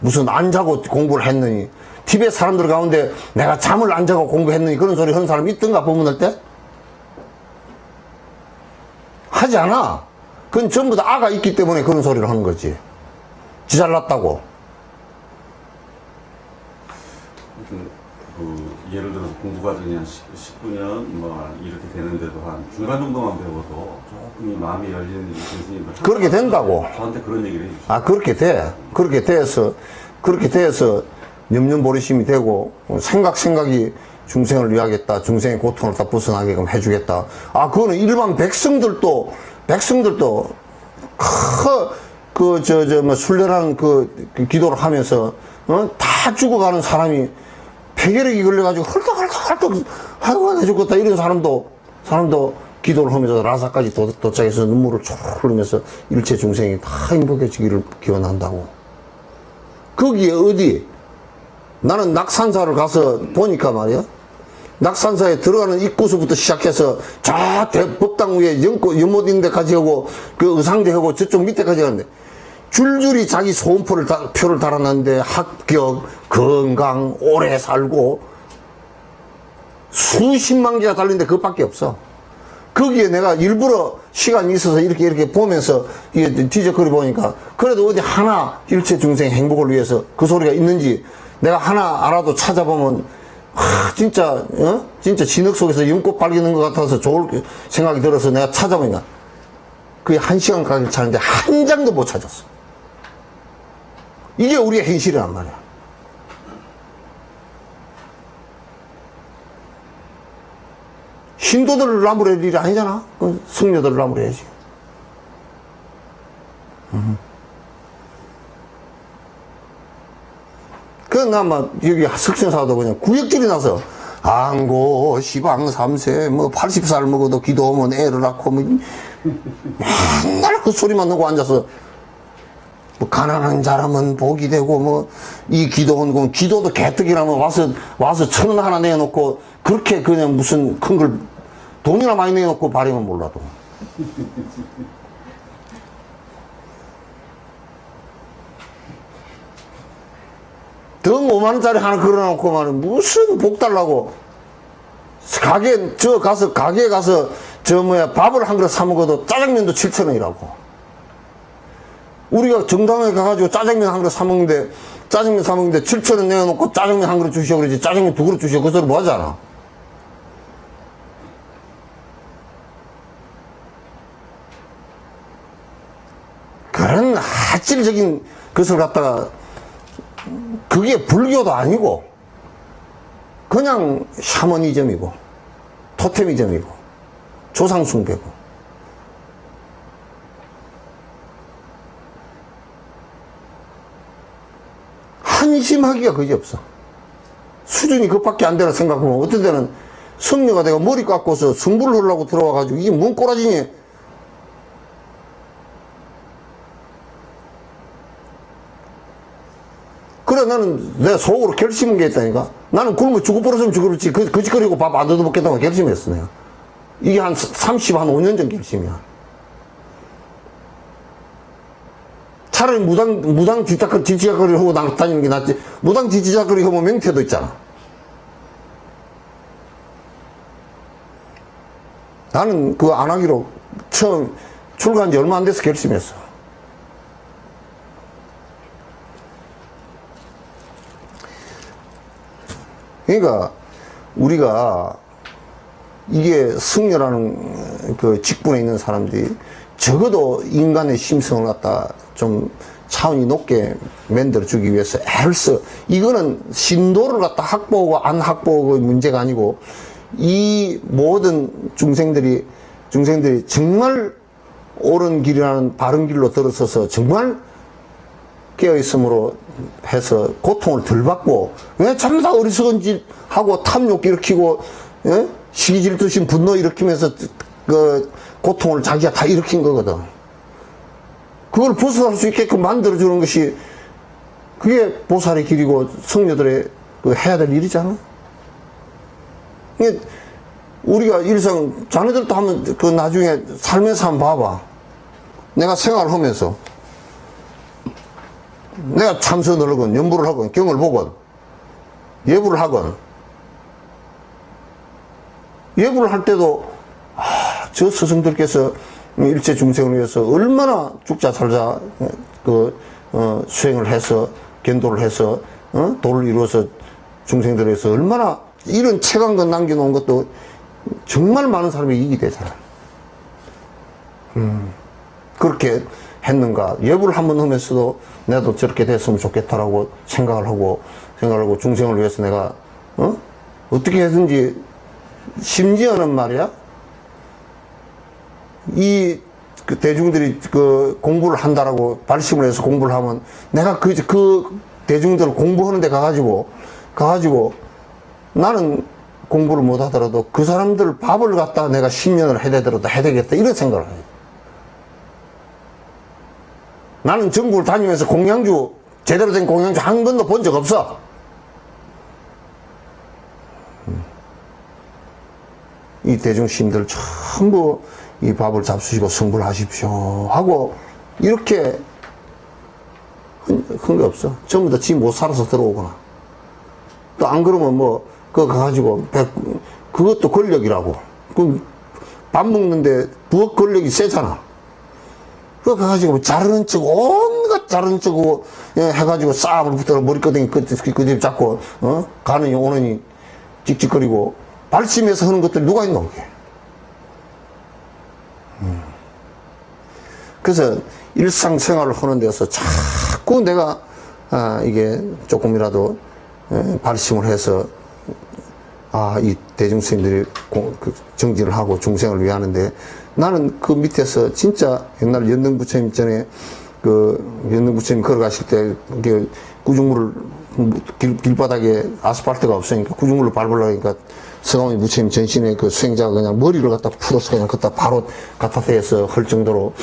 무슨 안 자고 공부를 했느니 티베트 사람들 가운데 내가 잠을 안 자고 공부했느니 그런 소리 하는 사람이 있던가 법문할 때? 하지 않아. 그건 전부 다 아가 있기 때문에 그런 소리를 하는 거지. 지 잘났다고. 예를 들어서 공부 과정이 한 19년 뭐 이렇게 되는데도 한 중간 정도만 배워도 조금 마음이 열리는 선생님들 그렇게 된다고. 저한테 그런 얘기를 해주시죠. 그렇게 돼. 그렇게 돼서 염려버리심이 되고 생각이 중생을 위하겠다. 중생의 고통을 다 벗어나게끔 해주겠다. 그거는 일반 백성들도 뭐 순례라는 그 기도를 하면서 다 죽어가는 사람이 폐결핵이 걸려가지고 헐떡헐떡 하고 안 해주겠다 이런 사람도 기도를 하면서 라사까지 도착해서 눈물을 쭉 흘리면서 일체 중생이 다 행복해지기를 기원한다고. 거기에 어디? 나는 낙산사를 가서 보니까 말이야. 낙산사에 들어가는 입구서부터 시작해서 저 법당 위에 연못 있는 데까지 하고 그 의상대 하고 저쪽 밑에까지 가는데 줄줄이 자기 소원표를 달아놨는데 합격, 건강, 오래 살고 수십만 개가 달리는데 그것밖에 없어. 거기에 내가 일부러 시간이 있어서 이렇게 보면서 이게 뒤적거리 보니까 그래도 어디 하나 일체 중생 행복을 위해서 그 소리가 있는지 내가 하나 알아도 찾아보면 진짜 진흙 속에서 연꽃 발기는 것 같아서 좋을 생각이 들어서 내가 찾아보니까 그게 1시간까지 찾는데 한 장도 못 찾았어. 이게 우리의 현실이란 말이야. 신도들 나무랄 일이 아니잖아. 성녀들 나무래야지. 아마 여기 석신사도 그냥 구역질이 나서 안고 시방 3세 뭐 80살 먹어도 기도하면 애를 낳고 뭐 맨날 그 소리만 하고 앉아서 뭐 가난한 사람은 복이 되고 뭐 이 기도원 기도도 개떡이라면 와서 1,000원 하나 내놓고 그렇게 그냥 무슨 큰 걸 돈이나 많이 내놓고 바리면 몰라도 등 5만원짜리 하나 걸어놓고만 무슨 복 달라고 가게에 가서 밥을 한 그릇 사 먹어도 짜장면도 7,000원이라고. 우리가 정당에 가가지고 짜장면 한 그릇 사 먹는데 7,000원 내어놓고 짜장면 한 그릇 주시오 그러지 짜장면 2그릇 주시오 그 소리 뭐 하잖아. 그런 하질적인 것을 갖다가 그게 불교도 아니고 그냥 샤머니즘이고 토테미즘이고 조상숭배고 한심하기가 그지없어. 수준이 그밖에 안 되나 생각하면 어떤 때는 성녀가 내가 머리 깎고서 승부를 하려고 들어와가지고 이게 뭔 꼬라지니. 그래 나는 내가 속으로 결심한 게 있다니까. 나는 굶어 죽어버렸으면 죽어버렸지 그 짓거리고 밥 안 얻어먹겠다고 결심했어 내가. 이게 한 5년 전 결심이야. 차라리 무당 지지작거리 하고 다니는 게 낫지. 무당 지지작거리 하면 명태도 있잖아. 나는 그거 안 하기로 처음 출가한 지 얼마 안 돼서 결심했어. 그러니까 우리가 이게 승려라는 그 직분에 있는 사람들이 적어도 인간의 심성을 갖다 좀 차원이 높게 만들어주기 위해서 애를 써. 이거는 신도를 갖다 확보하고 안 확보하고의 문제가 아니고 이 모든 중생들이 정말 옳은 길이라는 바른 길로 들어서서 정말 깨어있음으로 해서 고통을 덜 받고 왜 전부 다 어리석은 짓 하고 탐욕 일으키고 시기 질투심 분노 일으키면서 그 고통을 자기가 다 일으킨 거거든. 그걸 벗어날 수 있게끔 만들어주는 것이 그게 보살의 길이고 성녀들의 그 해야 될 일이잖아. 우리가 일상 자네들도 하면 그 나중에 살면서 한번 봐봐. 내가 생활하면서 내가 참선을 하건 연부를 하건 경을 보건 예부를 하건 예부를 할 때도 저 스승들께서 일체 중생을 위해서 얼마나 죽자 살자 수행을 해서 견도를 해서 도를 이루어서 중생들을 위해서 얼마나 이런 체감건 남겨놓은 것도 정말 많은 사람이 이익이 되잖아. 그렇게 했는가. 예부를 한번 하면서도 나도 저렇게 됐으면 좋겠다라고 생각을 하고 중생을 위해서 내가 어떻게 해든지 심지어는 말이야 그 대중들이 그 공부를 한다라고 발심을 해서 공부를 하면 내가 그 대중들 공부하는 데 가가지고 나는 공부를 못 하더라도 그 사람들 밥을 갖다가 내가 10년을 해대더라도 해야되겠다 이런 생각을 해요. 나는 전국을 다니면서 제대로 된 공양주 한 번도 본 적 없어. 이 대중신들 전부 이 밥을 잡수시고 성불 하십시오 하고 이렇게 한 게 없어. 전부 다 지 못 살아서 들어오거나 또 안 그러면 뭐 그거 가가지고 그것도 권력이라고. 밥 먹는데 부엌 권력이 세잖아. 그거 가가지고 자르는 척 온갖 자르는 척하고 해가지고 싸움을 붙들어 머리끄댕이 끄집 잡고 가느니 오느니 찍찍거리고 발심해서 하는 것들 누가 있노 그게. 그래서 일상생활을 하는 데서 자꾸 내가 이게 조금이라도 발심을 해서 이 대중스님들이 정진을 하고 중생을 위하는데 나는 그 밑에서 진짜 옛날 연등부처님 전에 연등부처님 걸어가실 때 구중물을 길바닥에 아스팔트가 없으니까 구중물로 밟으려고 하니까 서가모니 부처님 전신에 그 수행자가 그냥 머리를 갖다 풀어서 그냥 갖다 바로 갖다 대서 할 정도로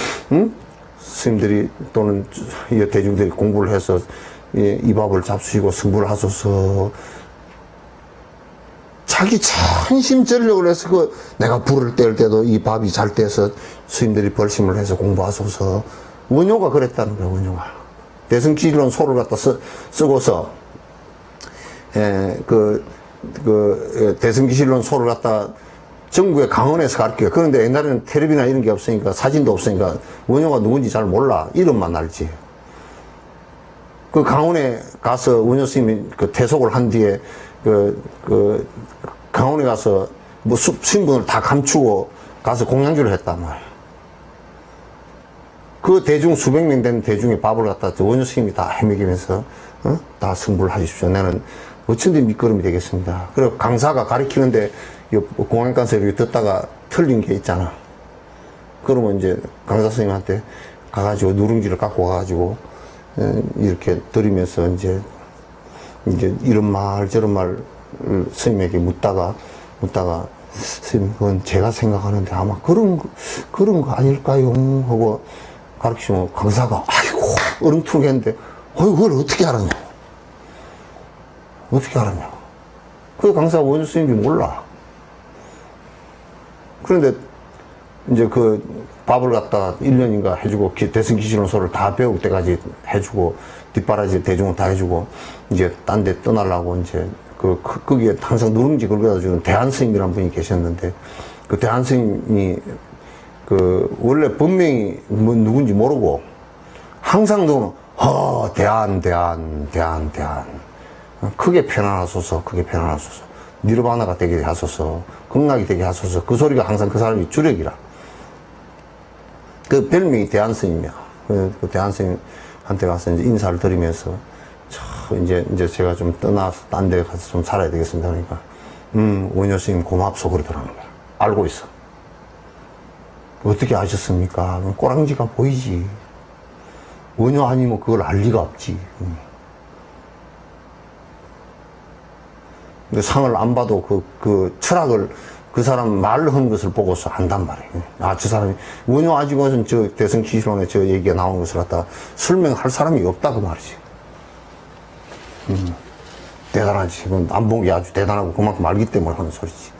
스님들이 또는 이 대중들이 공부를 해서 이 밥을 잡수시고 승부를 하소서. 자기 전심전력을 해서 내가 불을 뗄 때도 이 밥이 잘 떼서 스님들이 벌심을 해서 공부하소서. 원효가 그랬다는 거야, 원효가. 대승기론 소를 갖다 쓰고서, 대승기실론 소를 갖다 전국의 강원에서 가르쳐요. 그런데 옛날에는 텔레비나 이런 게 없으니까, 사진도 없으니까, 원효가 누군지 잘 몰라. 이름만 알지. 그 강원에 가서 원효 스님이 그 퇴속을 한 뒤에, 강원에 가서 뭐 신분을 다 감추고 가서 공양주를 했단 말이야. 그 대중, 수백 명 되는 대중의 밥을 갖다 원효 스님이 다 헤매기면서, 다 승부를 하십시오. 나는 어쩐지 밑거름이 되겠습니다. 그리고 강사가 가르치는데 공안관서 이렇게 듣다가 틀린 게 있잖아. 그러면 이제 강사 선생님한테 가가지고 누룽지를 갖고 가가지고 이렇게 드리면서 이제 이런 말 저런 말 스님에게 묻다가 스님 그건 제가 생각하는데 아마 그런 거 아닐까요? 하고 가르치면 강사가 아이고 얼음투르겠는데 그걸 어떻게 알았냐? 어떻게 알았냐? 그 강사가 원효 스님인지 몰라. 그런데 이제 그 밥을 갖다가 1년인가 해주고 대승기실론소를 다 배울 때까지 해주고 뒷바라지 대중은 다 해주고 이제 딴 데 떠나려고 이제 거기에 항상 누룽지 긁어다 주는 대한스님이라는 분이 계셨는데 그 대한스님이 원래 본명이 누군지 모르고 항상 누구는 대한 크게 편안하소서 니르바나가 되게 하소서 극락이 되게 하소서 그 소리가 항상 그 사람이 주력이라 그 별명이 대한스님이야. 그 대한스님한테 가서 이제 인사를 드리면서 이제 제가 좀 떠나서 딴 데 가서 좀 살아야 되겠습니다. 그러니까 원효 스님 고맙소 그러더라는 거야. 알고 있어. 어떻게 아셨습니까? 꼬랑지가 보이지. 원효 아니면 그걸 알 리가 없지. 근데 상을 안 봐도 그 철학을 그 사람 말로 한 것을 보고서 안단 말이에요. 저 사람이 원효 아직은 저 대승기실론에 저 얘기가 나온 것을 갖다 설명할 사람이 없다 그 말이지. 대단하지. 이건 안 본 게 아주 대단하고 그만큼 알기 때문에 하는 소리지.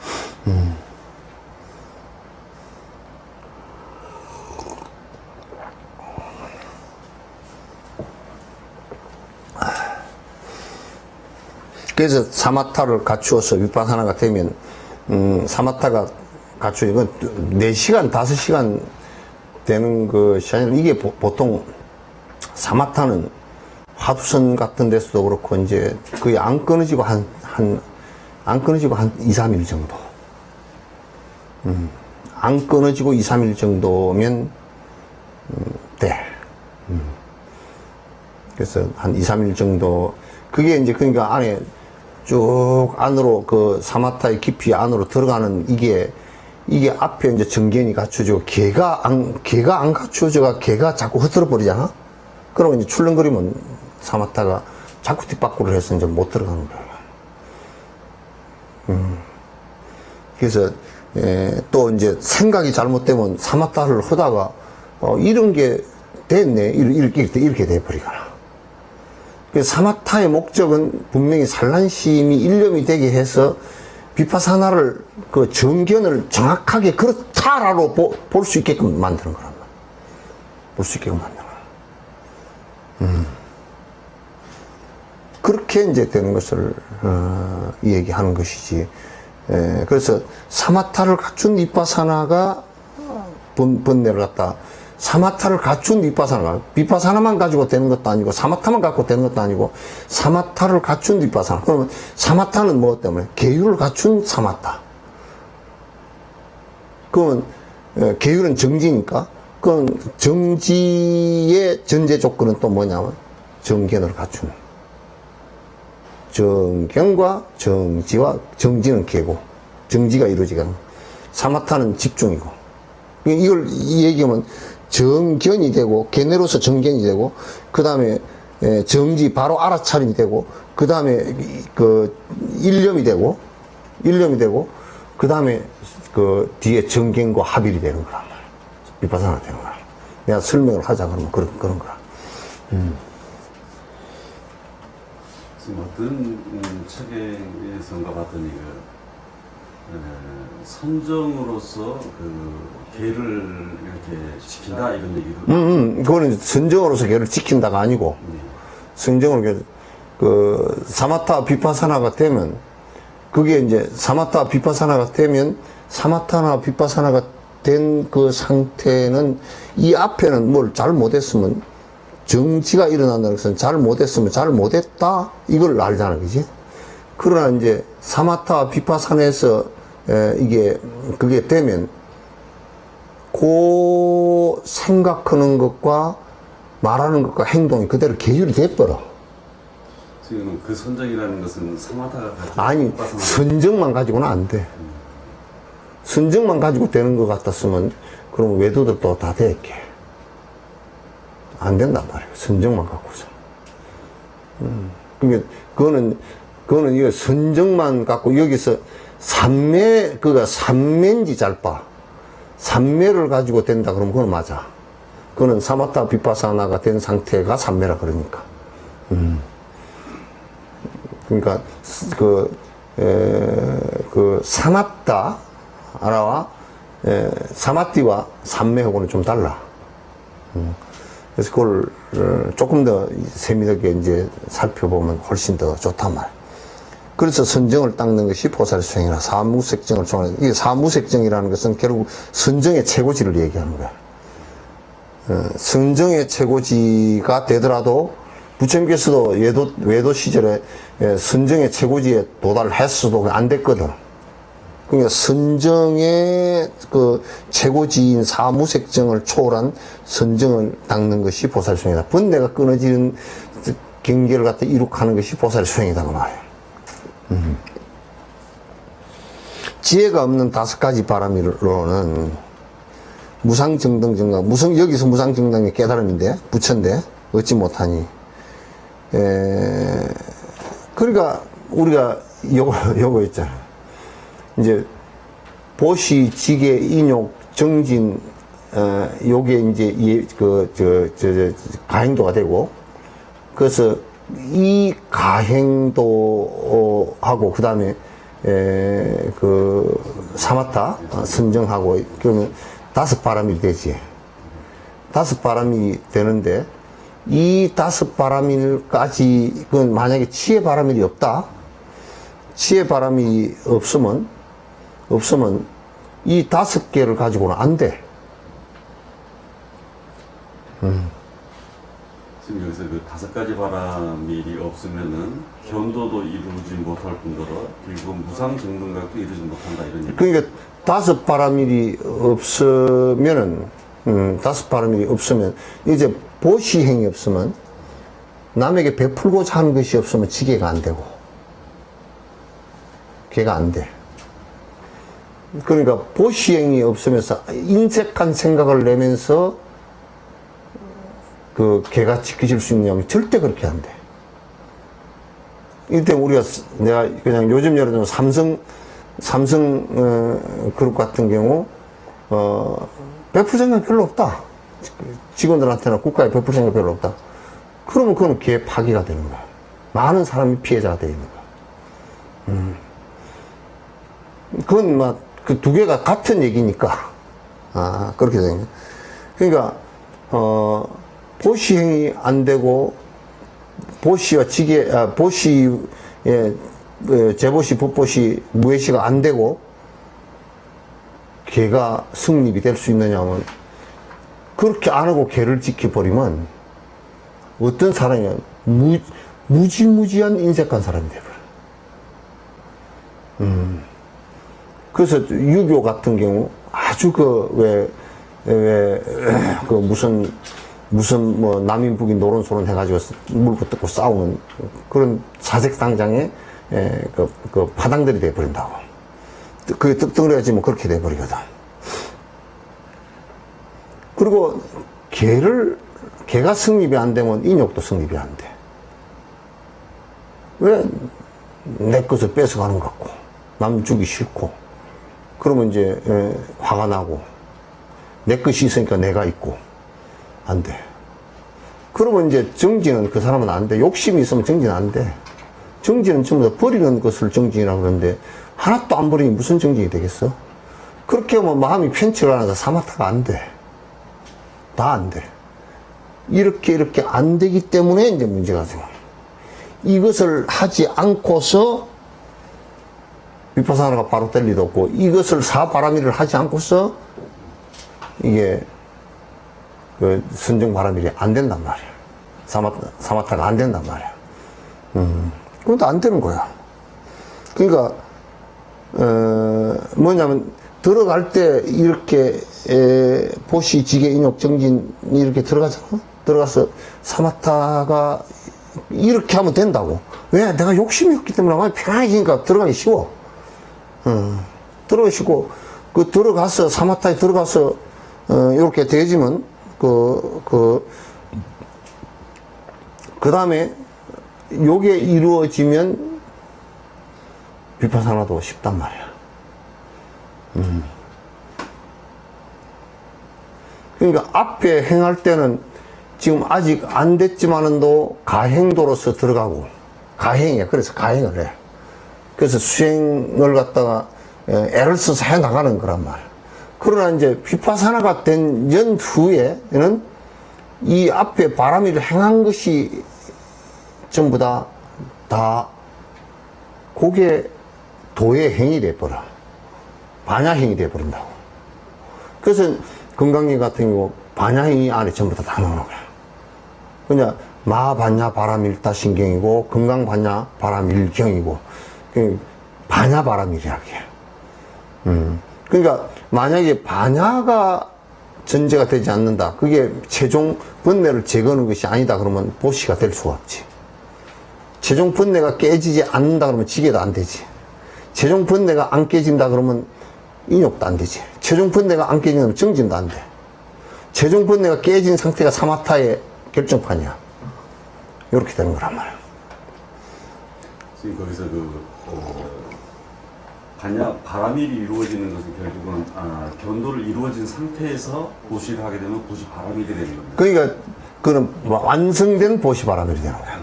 그래서 사마타를 갖추어서 위파사나가 되면, 사마타가 갖추어지면 4시간, 5시간 되는 것이 아니라 이게 보통 사마타는 화두선 같은 데서도 그렇고 이제 거의 안 끊어지고 한 2, 3일 정도. 안 끊어지고 2, 3일 정도면, 돼. 그래서 한 2, 3일 정도. 그게 이제 그러니까 안에 쭉 안으로 그 사마타의 깊이 안으로 들어가는 이게 앞에 이제 정견이 갖추어지고 개가 안 갖추어져가 개가 자꾸 흐트러 버리잖아? 그러면 이제 출렁거리면 사마타가 자꾸 뒷바꾸를 해서 이제 못 들어가는 거야. 그래서, 또 이제 생각이 잘못되면 사마타를 하다가, 이런 게 됐네. 이렇게 돼버리거나. 사마타의 목적은 분명히 산란심이 일념이 되게 해서 비파사나를 그 정견을 정확하게 그렇다라고 볼 수 있게끔 만드는 거란 말이야. 볼 수 있게끔 만드는 거야. 그렇게 이제 되는 것을 얘기하는 것이지. 그래서 사마타를 갖춘 비파사나가 번뇌를 갖다 사마타를 갖춘 비파사나가 비파사나만 가지고 되는 것도 아니고 사마타만 갖고 되는 것도 아니고 사마타를 갖춘 비파사나. 그러면 사마타는 뭐 때문에? 계율을 갖춘 사마타. 그러면 계율은 정지니까 그건 정지의 전제 조건은 또 뭐냐면 정견을 갖춘. 정견과 정지와 정지는 계고 정지가 이루어지거든. 사마타는 집중이고. 이걸 얘기하면 정견이 되고 걔네로서 정견이 되고 그 다음에 정지 바로 알아차림이 되고 그 다음에 그 일념이 되고 그 다음에 그 뒤에 정견과 합일이 되는 거란 말이야. 비파사나 되는 거야. 내가 설명을 하자 그러면 그런 거야. 지금 어떤 책에선가 봤더니 선정으로서 계를 이렇게 지킨다 이런 얘기도. 그거는 선정으로서 걔를 지킨다가 아니고, 선정으로 사마타 비파사나가 되면, 그게 이제 사마타 비파사나가 되면, 사마타나 비파사나가 된 그 상태는 이 앞에는 뭘 잘 못했으면 정지가 일어난다는 것은 잘 못했으면 잘 못했다 이걸 알잖아, 그지? 그러나 이제 사마타 비파사나에서 이게 그게 되면 그 생각하는 것과 말하는 것과 행동이 그대로 계율이 돼버려. 지금 그 선정이라는 것은 사마타가 가지고 아니, 선정만 가지고는 안 돼. 선정만 가지고 되는 것 같았으면 그럼 외도들도 다 됐게. 안 된단 말이에요. 선정만 갖고서. 그러니까 그거는 이거 선정만 갖고 여기서 그가 삼매인지 잘 봐. 삼매를 가지고 된다 그러면 그건 맞아. 그거는 사마타 비파사나가 된 상태가 삼매라 그러니까. 그러니까 사마타 아라와 사마티와 삼매하고는 좀 달라. 그래서 그걸 조금 더 세밀하게 이제 살펴보면 훨씬 더 좋단 말이야. 그래서 선정을 닦는 것이 보살수행이라 사무색정을 총하는. 이게 사무색정이라는 것은 결국 선정의 최고지를 얘기하는 거야. 선정의 최고지가 되더라도 부처님께서도 외도 시절에 선정의 최고지에 도달했어도 안 됐거든. 그러니까 선정의 그 최고지인 사무색정을 초월한 선정을 닦는 것이 보살수행이다. 번뇌가 끊어지는 경계를 갖다 이룩하는 것이 보살수행이다 그 말이에요. 지혜가 없는 5가지 바람으로는 무상정등정각, 여기서 무상정등의 깨달음인데, 부처인데, 얻지 못하니. 그러니까, 우리가 요거 있잖아. 이제, 보시, 지계, 인욕, 정진, 요게 이제, 가행도가 되고, 그래서 이 가행도 하고, 그 다음에, 사마타, 선정하고, 그러면 5바람이 되지. 5바람이 되는데, 이 5바람일까지, 그건 만약에 치의 바람일이 없다? 치의 바람이 없으면 이 5개를 가지고는 안 돼. 지금 여기서 그 5가지 바람일이 없으면은 견도도 이루지 못할 뿐더러 그리고 무상정등각도 이루지 못한다 이런 얘기. 그러니까 5바람일이 없으면은 5바람일이 없으면 이제 보시행이 없으면 남에게 베풀고자 하는 것이 없으면 지게가 안 되고 걔가 안 돼. 그러니까 보시행이 없으면서 인색한 생각을 내면서 걔가 지켜질 수 있냐면 절대 그렇게 안 돼. 이때 내가 그냥 요즘 예를 들면 삼성 그룹 같은 경우 베풀 생각 별로 없다. 직원들한테나 국가에 베풀 생각 별로 없다. 그러면 그건 걔 파기가 되는 거야. 많은 사람이 피해자가 되는 거야. 그건 막 그 2개가 같은 얘기니까 그렇게 되는 거야. 그러니까 보시행이 안 되고 보시와 지계 보시의 재보시 법보시 무해시가 안 되고 걔가 성립이 될 수 있느냐면 그렇게 안 하고 걔를 지켜버리면 어떤 사람이 무지무지한 인색한 사람이 돼버려. 그래서 유교 같은 경우 아주 무슨 뭐 남인 북인 노론소론 해가지고 물고 뜯고 싸우는 그런 사색상장의 그 파당들이 돼버린다고. 그게 뜩덩어리가지면 그렇게 돼버리거든. 그리고 걔가 성립이 안 되면 인욕도 성립이 안 돼. 왜? 내 것을 뺏어가는 것 같고, 남 주기 싫고, 그러면 이제 화가 나고, 내 것이 있으니까 내가 있고, 안 돼. 그러면 이제 정진은 그 사람은 안 돼. 욕심이 있으면 정진 안 돼. 정진은 전부 다 버리는 것을 정진이라고 그러는데 하나도 안 버리니 무슨 정진이 되겠어? 그렇게 하면 마음이 편치가 않아서 사마타가 안 돼. 다 안 돼. 이렇게 안 되기 때문에 이제 문제가 생겨. 이것을 하지 않고서 비파사나가 바로 될 리도 없고, 이것을 사바라밀을 하지 않고서 이게 그 선정바라밀이 안 된단 말이야. 사마타가 안 된단 말이야. 그것도 안 되는 거야. 그러니까 뭐냐면 들어갈 때 이렇게 보시, 지계, 인욕, 정진 이렇게 들어가잖아. 들어가서 사마타가 이렇게 하면 된다고. 왜? 내가 욕심이 없기 때문에 많이 편해지니까 들어가기 쉬워. 들어가기 쉽고, 그 들어가서 사마타에 들어가서 이렇게 되지면 그 다음에 요게 이루어지면 비파사나도 쉽단 말이야. 그러니까 앞에 행할 때는 지금 아직 안 됐지만은도 가행도로서 들어가고, 가행이야. 그래서 가행을 해. 그래서 수행을 갖다가 애를 써서 해 나가는 거란 말이야. 그러나 이제 비파사나가 된 연후에는 이 앞에 바라밀을 행한 것이 전부 다 그게 도의 행이 돼버려. 반야행이 돼버린다고. 그래서 건강기 같은 경우 반야행이 안에 전부 다 나오는 거야. 그냥 마반야 바라밀타 신경이고 건강반야 바라밀경이고 반야 바라밀이야 그게. 그러니까 만약에 반야가 전제가 되지 않는다. 그게 최종 번뇌를 제거하는 것이 아니다. 그러면 보시가 될 수가 없지. 최종 번뇌가 깨지지 않는다. 그러면 지게도 안 되지. 최종 번뇌가 안 깨진다. 그러면 인욕도 안 되지. 최종 번뇌가 안 깨지면 정진도 안 돼. 최종 번뇌가 깨진 상태가 사마타의 결정판이야. 이렇게 되는 거란 말이야. 지금 거기서 바라밀이 이루어지는 것은 결국은 견도를 이루어진 상태에서 보시를 하게 되면 보시 바라밀이 되는 겁니다. 그러니까 그는 완성된 보시 바라밀이 되는 거야.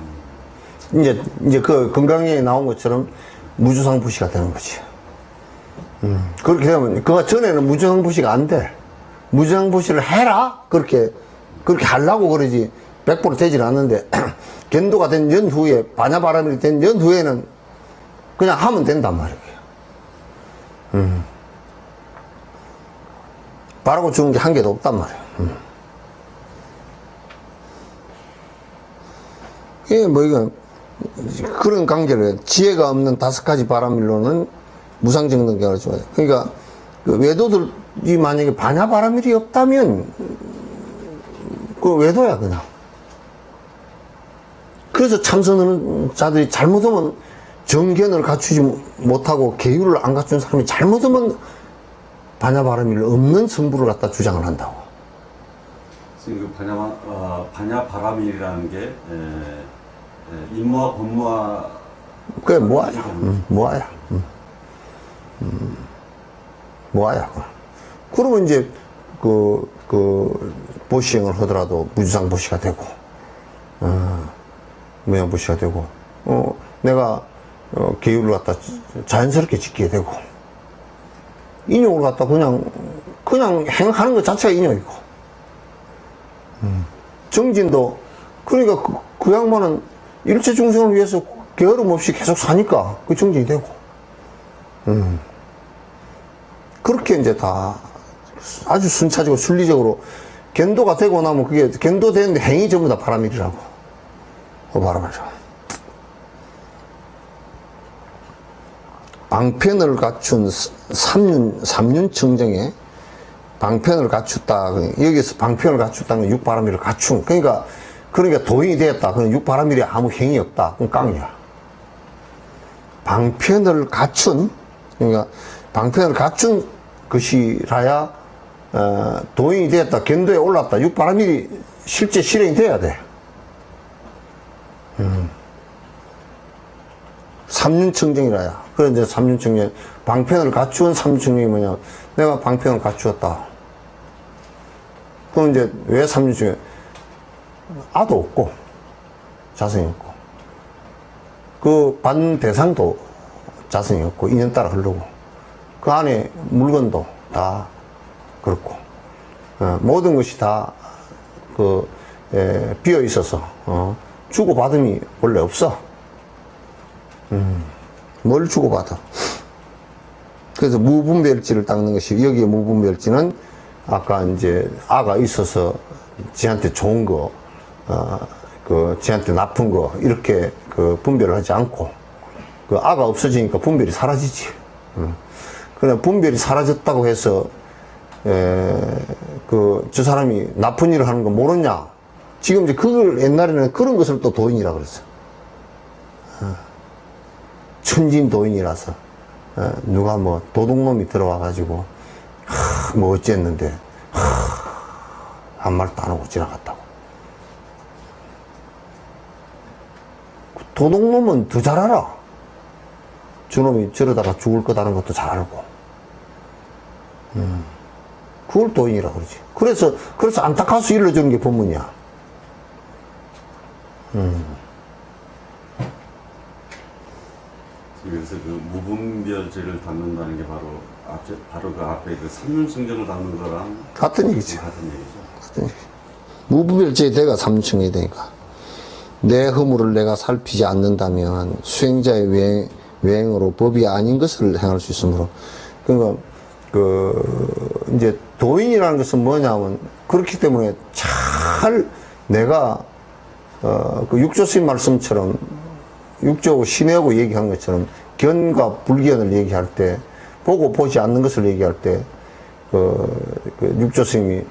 이제 그 건강에 나온 것처럼 무주상 부시가 되는 거지. 그렇게 되면 그 전에는 무주상 부시가 안 돼. 무주상 부시를 해라 그렇게 하려고 그러지 100% 되질 않는데 견도가 된 연후에 반야 바라밀이 된 연후에는 그냥 하면 된단 말이에요. 바라고 주는 게 한 개도 없단 말이에요. 이게 뭐 이건 그런 관계를 해요. 지혜가 없는 5가지 바라밀로는 무상정등경을 줘야 돼. 그러니까 그 외도들이 만약에 반야 바라밀이 없다면 그 외도야 그냥. 그래서 참선하는 자들이 잘못하면 정견을 갖추지 못하고 계율을 안 갖춘 사람이 잘못하면 반야 바라밀 없는 선부를 갖다 주장을 한다고. 지금 그 반야 바라밀이라는 게 임무와 법무와 그게 뭐야? 뭐야? 뭐야? 그러면 이제 보시행을 하더라도 무주상 보시가 되고, 무양 보시가 되고, 내가 계율을 갖다 자연스럽게 지키게 되고, 인욕을 갖다 그냥 행하는 것 자체가 인욕이고, 정진도, 그러니까 그 양반은 일체 중생을 위해서 게으름 없이 계속 사니까 그 정진이 되고, 그렇게 이제 다 아주 순차적으로 순리적으로 견도가 되고 나면 그게 견도된 행위 전부 다 바라밀이라고. 바라밀이라고. 방편을 갖춘 삼륜청정에 방편을 갖췄다. 여기서 방편을 갖췄다는 육바라밀을 갖춘. 그러니까 도인이 되었다. 그럼 육바라밀이 아무 행위 없다. 그럼 깡이야. 방편을 갖춘, 그러니까 방편을 갖춘 것이라야 도인이 되었다. 견도에 올랐다. 육바라밀이 실제 실행이 돼야 돼. 삼륜청정이라야. 그래 이제 삼륜청정, 방편을 갖추은 삼륜청정이 뭐냐? 내가 방편을 갖추었다. 그럼 이제 왜 삼륜청정? 아도 없고, 자성이 없고, 그 받는 대상도 자성이 없고, 인연 따라 흐르고, 그 안에 물건도 다 그렇고, 모든 것이 다 비어 있어서, 주고받음이 원래 없어. 뭘 주고받아. 그래서 무분별지를 닦는 것이, 여기에 무분별지는 아까 이제 아가 있어서 지한테 좋은 거, 지한테 나쁜 거, 이렇게 분별을 하지 않고, 그 아가 없어지니까 분별이 사라지지. 그냥 분별이 사라졌다고 해서, 저 사람이 나쁜 일을 하는 거 모르냐? 지금 이제 그걸 옛날에는 그런 것을 또 도인이라 그랬어. 천진 도인이라서, 누가 뭐 도둑놈이 들어와가지고, 뭐 어쨌는데, 한 말도 안 하고 지나갔다고. 도둑놈은 더 잘 알아. 저놈이 저러다가 죽을 거다는 것도 잘 알고. 그걸 도인이라 그러지. 그래서 안타까워서 일러주는 게 법문이야. 그래서 그 무분별지를 닦는다는 게 바로 그 앞에 그 삼륜승정을 닦는 거랑 같은 얘기지. 같은 얘기죠. 무분별지의 대가 삼층이 되니까. 내 허물을 내가 살피지 않는다면 수행자의 외행으로 법이 아닌 것을 행할 수 있으므로. 그러니까, 이제 도인이라는 것은 뭐냐면, 그렇기 때문에 잘 내가, 그 육조스님 말씀처럼, 육조 신혜하고 얘기한 것처럼, 견과 불견을 얘기할 때, 보고 보지 않는 것을 얘기할 때, 육조스님이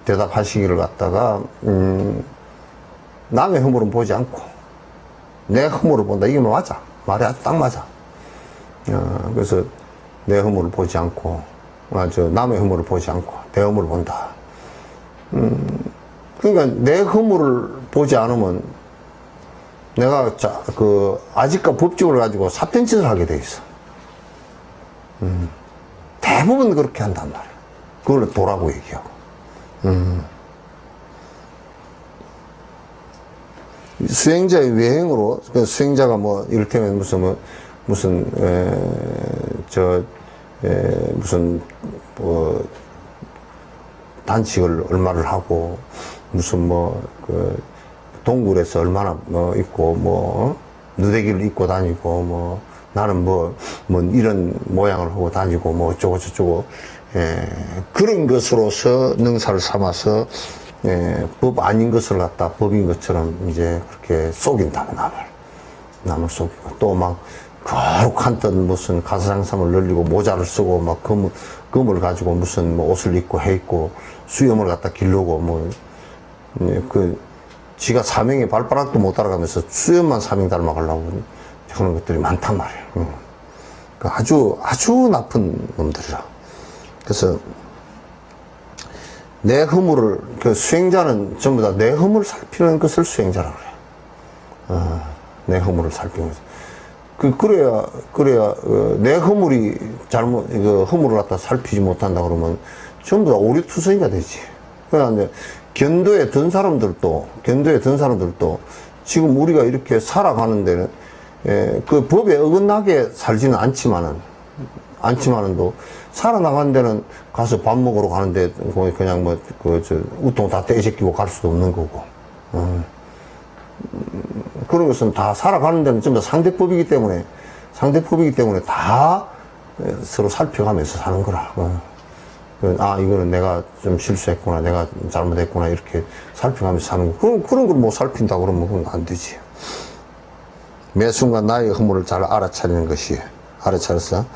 대답하시기를 갖다가, 남의 허물은 보지 않고, 내 허물을 본다. 이게 맞아. 말이 아주 딱 맞아. 그래서 내 허물을 보지 않고, 남의 허물을 보지 않고, 내 허물을 본다. 그러니까 내 허물을 보지 않으면, 내가 아직까 법칙을 가지고 삿된 짓을 하게 돼 있어. 대부분 그렇게 한단 말이야. 그걸 도라고 얘기하고. 수행자의 외행으로, 수행자가 뭐, 이를테면 무슨, 단식을 얼마를 하고, 동굴에서 얼마나 있고, 누대기를 입고 다니고, 나는 이런 모양을 하고 다니고, 어쩌고, 그런 것으로서 능사를 삼아서, 법 아닌 것을 갖다 법인 것처럼 이제 그렇게 속인다, 남을 속이고, 또 거룩한 듯 무슨 가사장삼을 늘리고 모자를 쓰고 금을 가지고 무슨 옷을 입고 해 입고 수염을 갖다 기르고 지가 사명에 발바닥도 못 따라가면서 수염만 사명 닮아가려고 그런 것들이 많단 말이에요. 아주 나쁜 놈들이라. 그래서 내 허물을, 수행자는 전부 다 내 허물을 살피는 것을 수행자라고 그래요. 내 허물을 살피는 것. 그래야, 내 허물이 허물을 갖다 살피지 못한다 그러면 전부 다 오류투성이가 되지. 그러니까 이제 견도에 든 사람들도 지금 우리가 이렇게 살아가는 데는, 그 법에 어긋나게 살지는 않지만은도 살아나간 데는 가서 밥 먹으러 가는데 그냥 우통 다 떼제끼고 갈 수도 없는 거고. 그런 것은 다 살아가는 데는 전부 다 상대법이기 때문에 다 서로 살펴가면서 사는 거라. 이거는 내가 좀 실수했구나, 내가 잘못했구나, 이렇게 살펴가면서 사는 거. 그런 걸 못 살핀다 그러면 그건 안 되지. 매 순간 나의 허물을 잘 알아차리는 것이, 알아차렸어?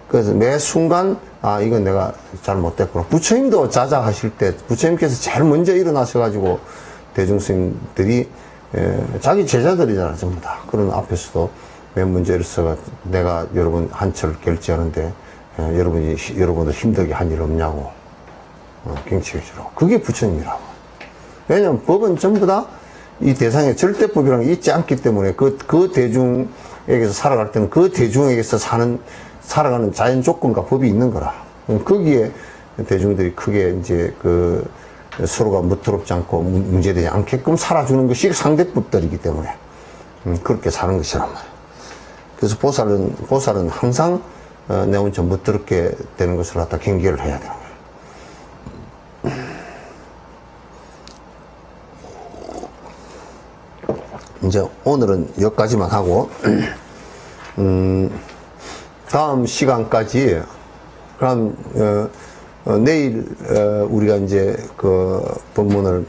그래서 매 순간, 이건 내가 잘못됐구나. 부처님도 자자하실 때, 부처님께서 제일 먼저 일어나셔가지고, 대중스님들이, 자기 제자들이잖아, 전부 다. 그런 앞에서도 맨 먼저 일어서가 내가 여러분 한철 결제하는데, 여러분들 힘들게 한 일 없냐고, 경치해주라고. 그게 부처님이라고. 왜냐면 법은 전부 다 이 대상에 절대법이라는 게 있지 않기 때문에 그 대중에게서 살아갈 때는 그 대중에게서 살아가는 자연 조건과 법이 있는 거라. 거기에 대중들이 크게 이제 서로가 무트롭지 않고 문제되지 않게끔 살아주는 것이 상대법들이기 때문에 그렇게 사는 것이란 말이에요. 그래서 보살은 항상 내 혼자 무트럽게 되는 것을 갖다 경계를 해야 되는 거예요. 이제 오늘은 여기까지만 하고 다음 시간까지 그럼 내일 우리가 이제 그 법문을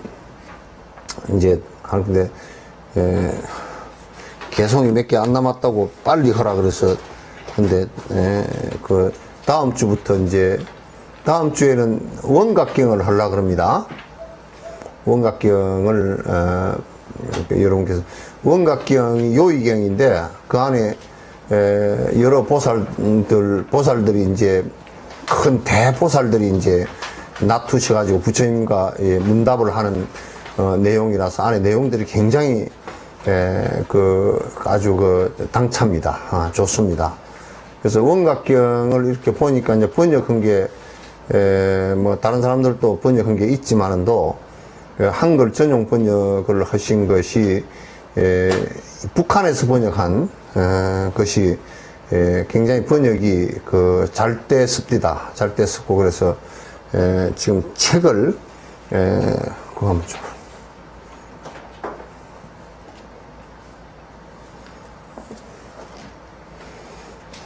이제 하는데 개송이 몇 개 안 남았다고 빨리 하라 그래서 근데 그 다음 주부터 이제 다음 주에는 원각경을 하려고 그럽니다. 원각경을 여러분께서 원각경이 요의경인데 그 안에 여러 보살들이 이제 큰 대보살들이 이제 납두셔가지고 부처님과 문답을 하는 내용이라서 안에 내용들이 굉장히 아주 당찹니다. 좋습니다. 그래서 원각경을 이렇게 보니까 이제 번역한 게 뭐 다른 사람들도 번역한 게 있지만은도 한글 전용 번역을 하신 것이 북한에서 번역한 것이 굉장히 번역이 잘 됐습니다. 잘 됐었고 그래서 지금 책을 그거 한번 줘.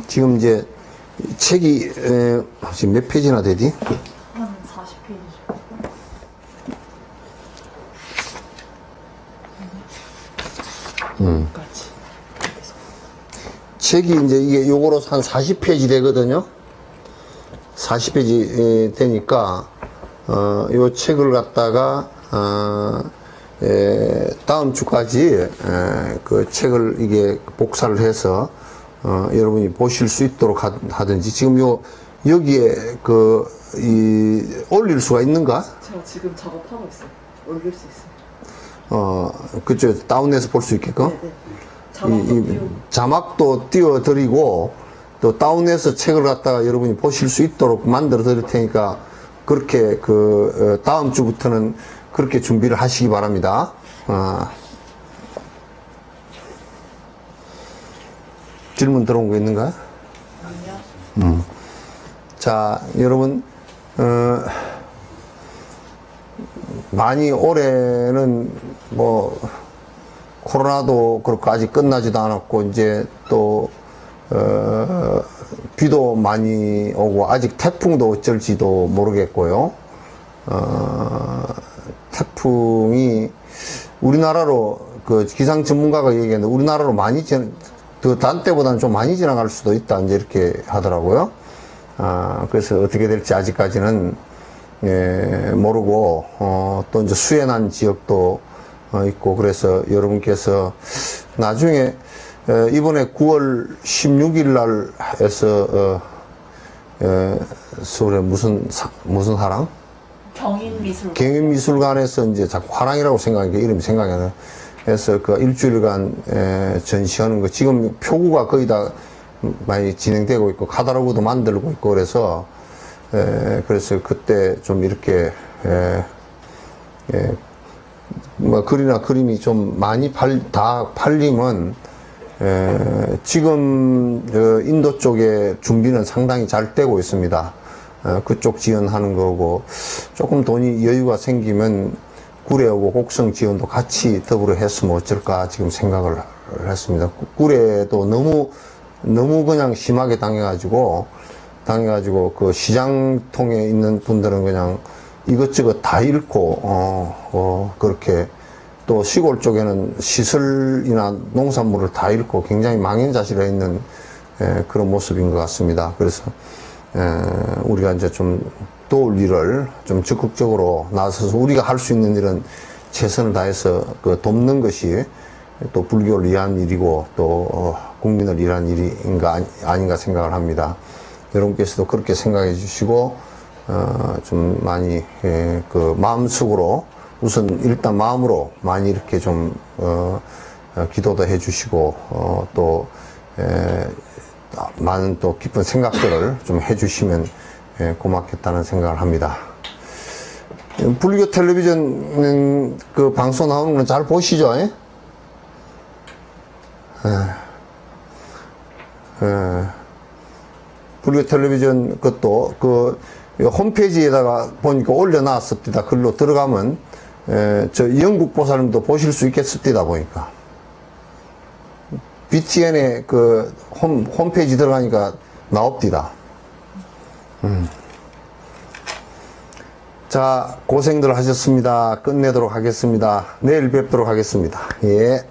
지금 이제 책이 지금 몇 페이지나 되지? 한 40페이지. 책이 이제 이게 요거로 한 40페이지 되거든요. 40페이지 되니까 요 책을 갖다가 다음 주까지 그 책을 이게 복사를 해서 여러분이 보실 수 있도록 하든지 지금 여기에 올릴 수가 있는가? 제가 지금 작업하고 있어요. 올릴 수 있어요. 그쪽에 다운해서 볼 수 있게끔? 네네. 자막도 띄우고. 자막도 띄워드리고 또 다운해서 책을 갖다가 여러분이 보실 수 있도록 만들어 드릴 테니까 그렇게 다음 주부터는 그렇게 준비를 하시기 바랍니다. 질문 들어온 거 있는가요? 아니요. 자, 여러분, 많이 올해는 뭐, 코로나도 그렇고 아직 끝나지도 않았고, 이제 또, 비도 많이 오고, 아직 태풍도 어쩔지도 모르겠고요. 태풍이 우리나라로, 기상 전문가가 얘기했는데, 우리나라로 많이 단 때보다는 좀 많이 지나갈 수도 있다, 이제 이렇게 하더라고요. 그래서 어떻게 될지 아직까지는, 모르고, 또 이제 수해난 지역도 있고, 그래서 여러분께서 나중에, 이번에 9월 16일 날 해서, 서울에 무슨 사랑? 경인미술관. 경인미술관에서 이제 자꾸 화랑이라고 생각하니까 이름이 생각이 안 나요. 그래서 일주일간 전시하는 거 지금 표구가 거의 다 많이 진행되고 있고 카탈로그도 만들고 있고 그래서 그때 좀 이렇게 뭐 글이나 그림이 좀 많이 다 팔리면 지금 인도 쪽에 준비는 상당히 잘 되고 있습니다. 그쪽 지원하는 거고 조금 돈이 여유가 생기면 구례하고 곡성 지원도 같이 더불어 했으면 어쩔까 지금 생각을 했습니다. 구례도 너무 그냥 심하게 당해가지고 그 시장통에 있는 분들은 그냥 이것저것 다 잃고 그렇게 또 시골 쪽에는 시설이나 농산물을 다 잃고 굉장히 망연자실해 있는 그런 모습인 것 같습니다. 그래서 우리가 이제 좀 도울 일을 좀 적극적으로 나서서 우리가 할 수 있는 일은 최선을 다해서 돕는 것이 또 불교를 위한 일이고 또 국민을 위한 아닌가 생각을 합니다. 여러분께서도 그렇게 생각해 주시고 좀 많이 마음속으로 우선 일단 마음으로 많이 이렇게 좀 기도도 해 주시고 또 많은 또 깊은 생각들을 좀 해 주시면 고맙겠다는 생각을 합니다. 불교 텔레비전 그 방송 나오는 건 잘 보시죠? 예? 불교 텔레비전 것도 그 홈페이지에다가 보니까 올려놨습니다. 글로 들어가면 저 영국 보살님도 보실 수 있겠습니다. 보니까 BTN에 그 홈페이지 들어가니까 나옵니다. 자, 고생들 하셨습니다. 끝내도록 하겠습니다. 내일 뵙도록 하겠습니다. 예.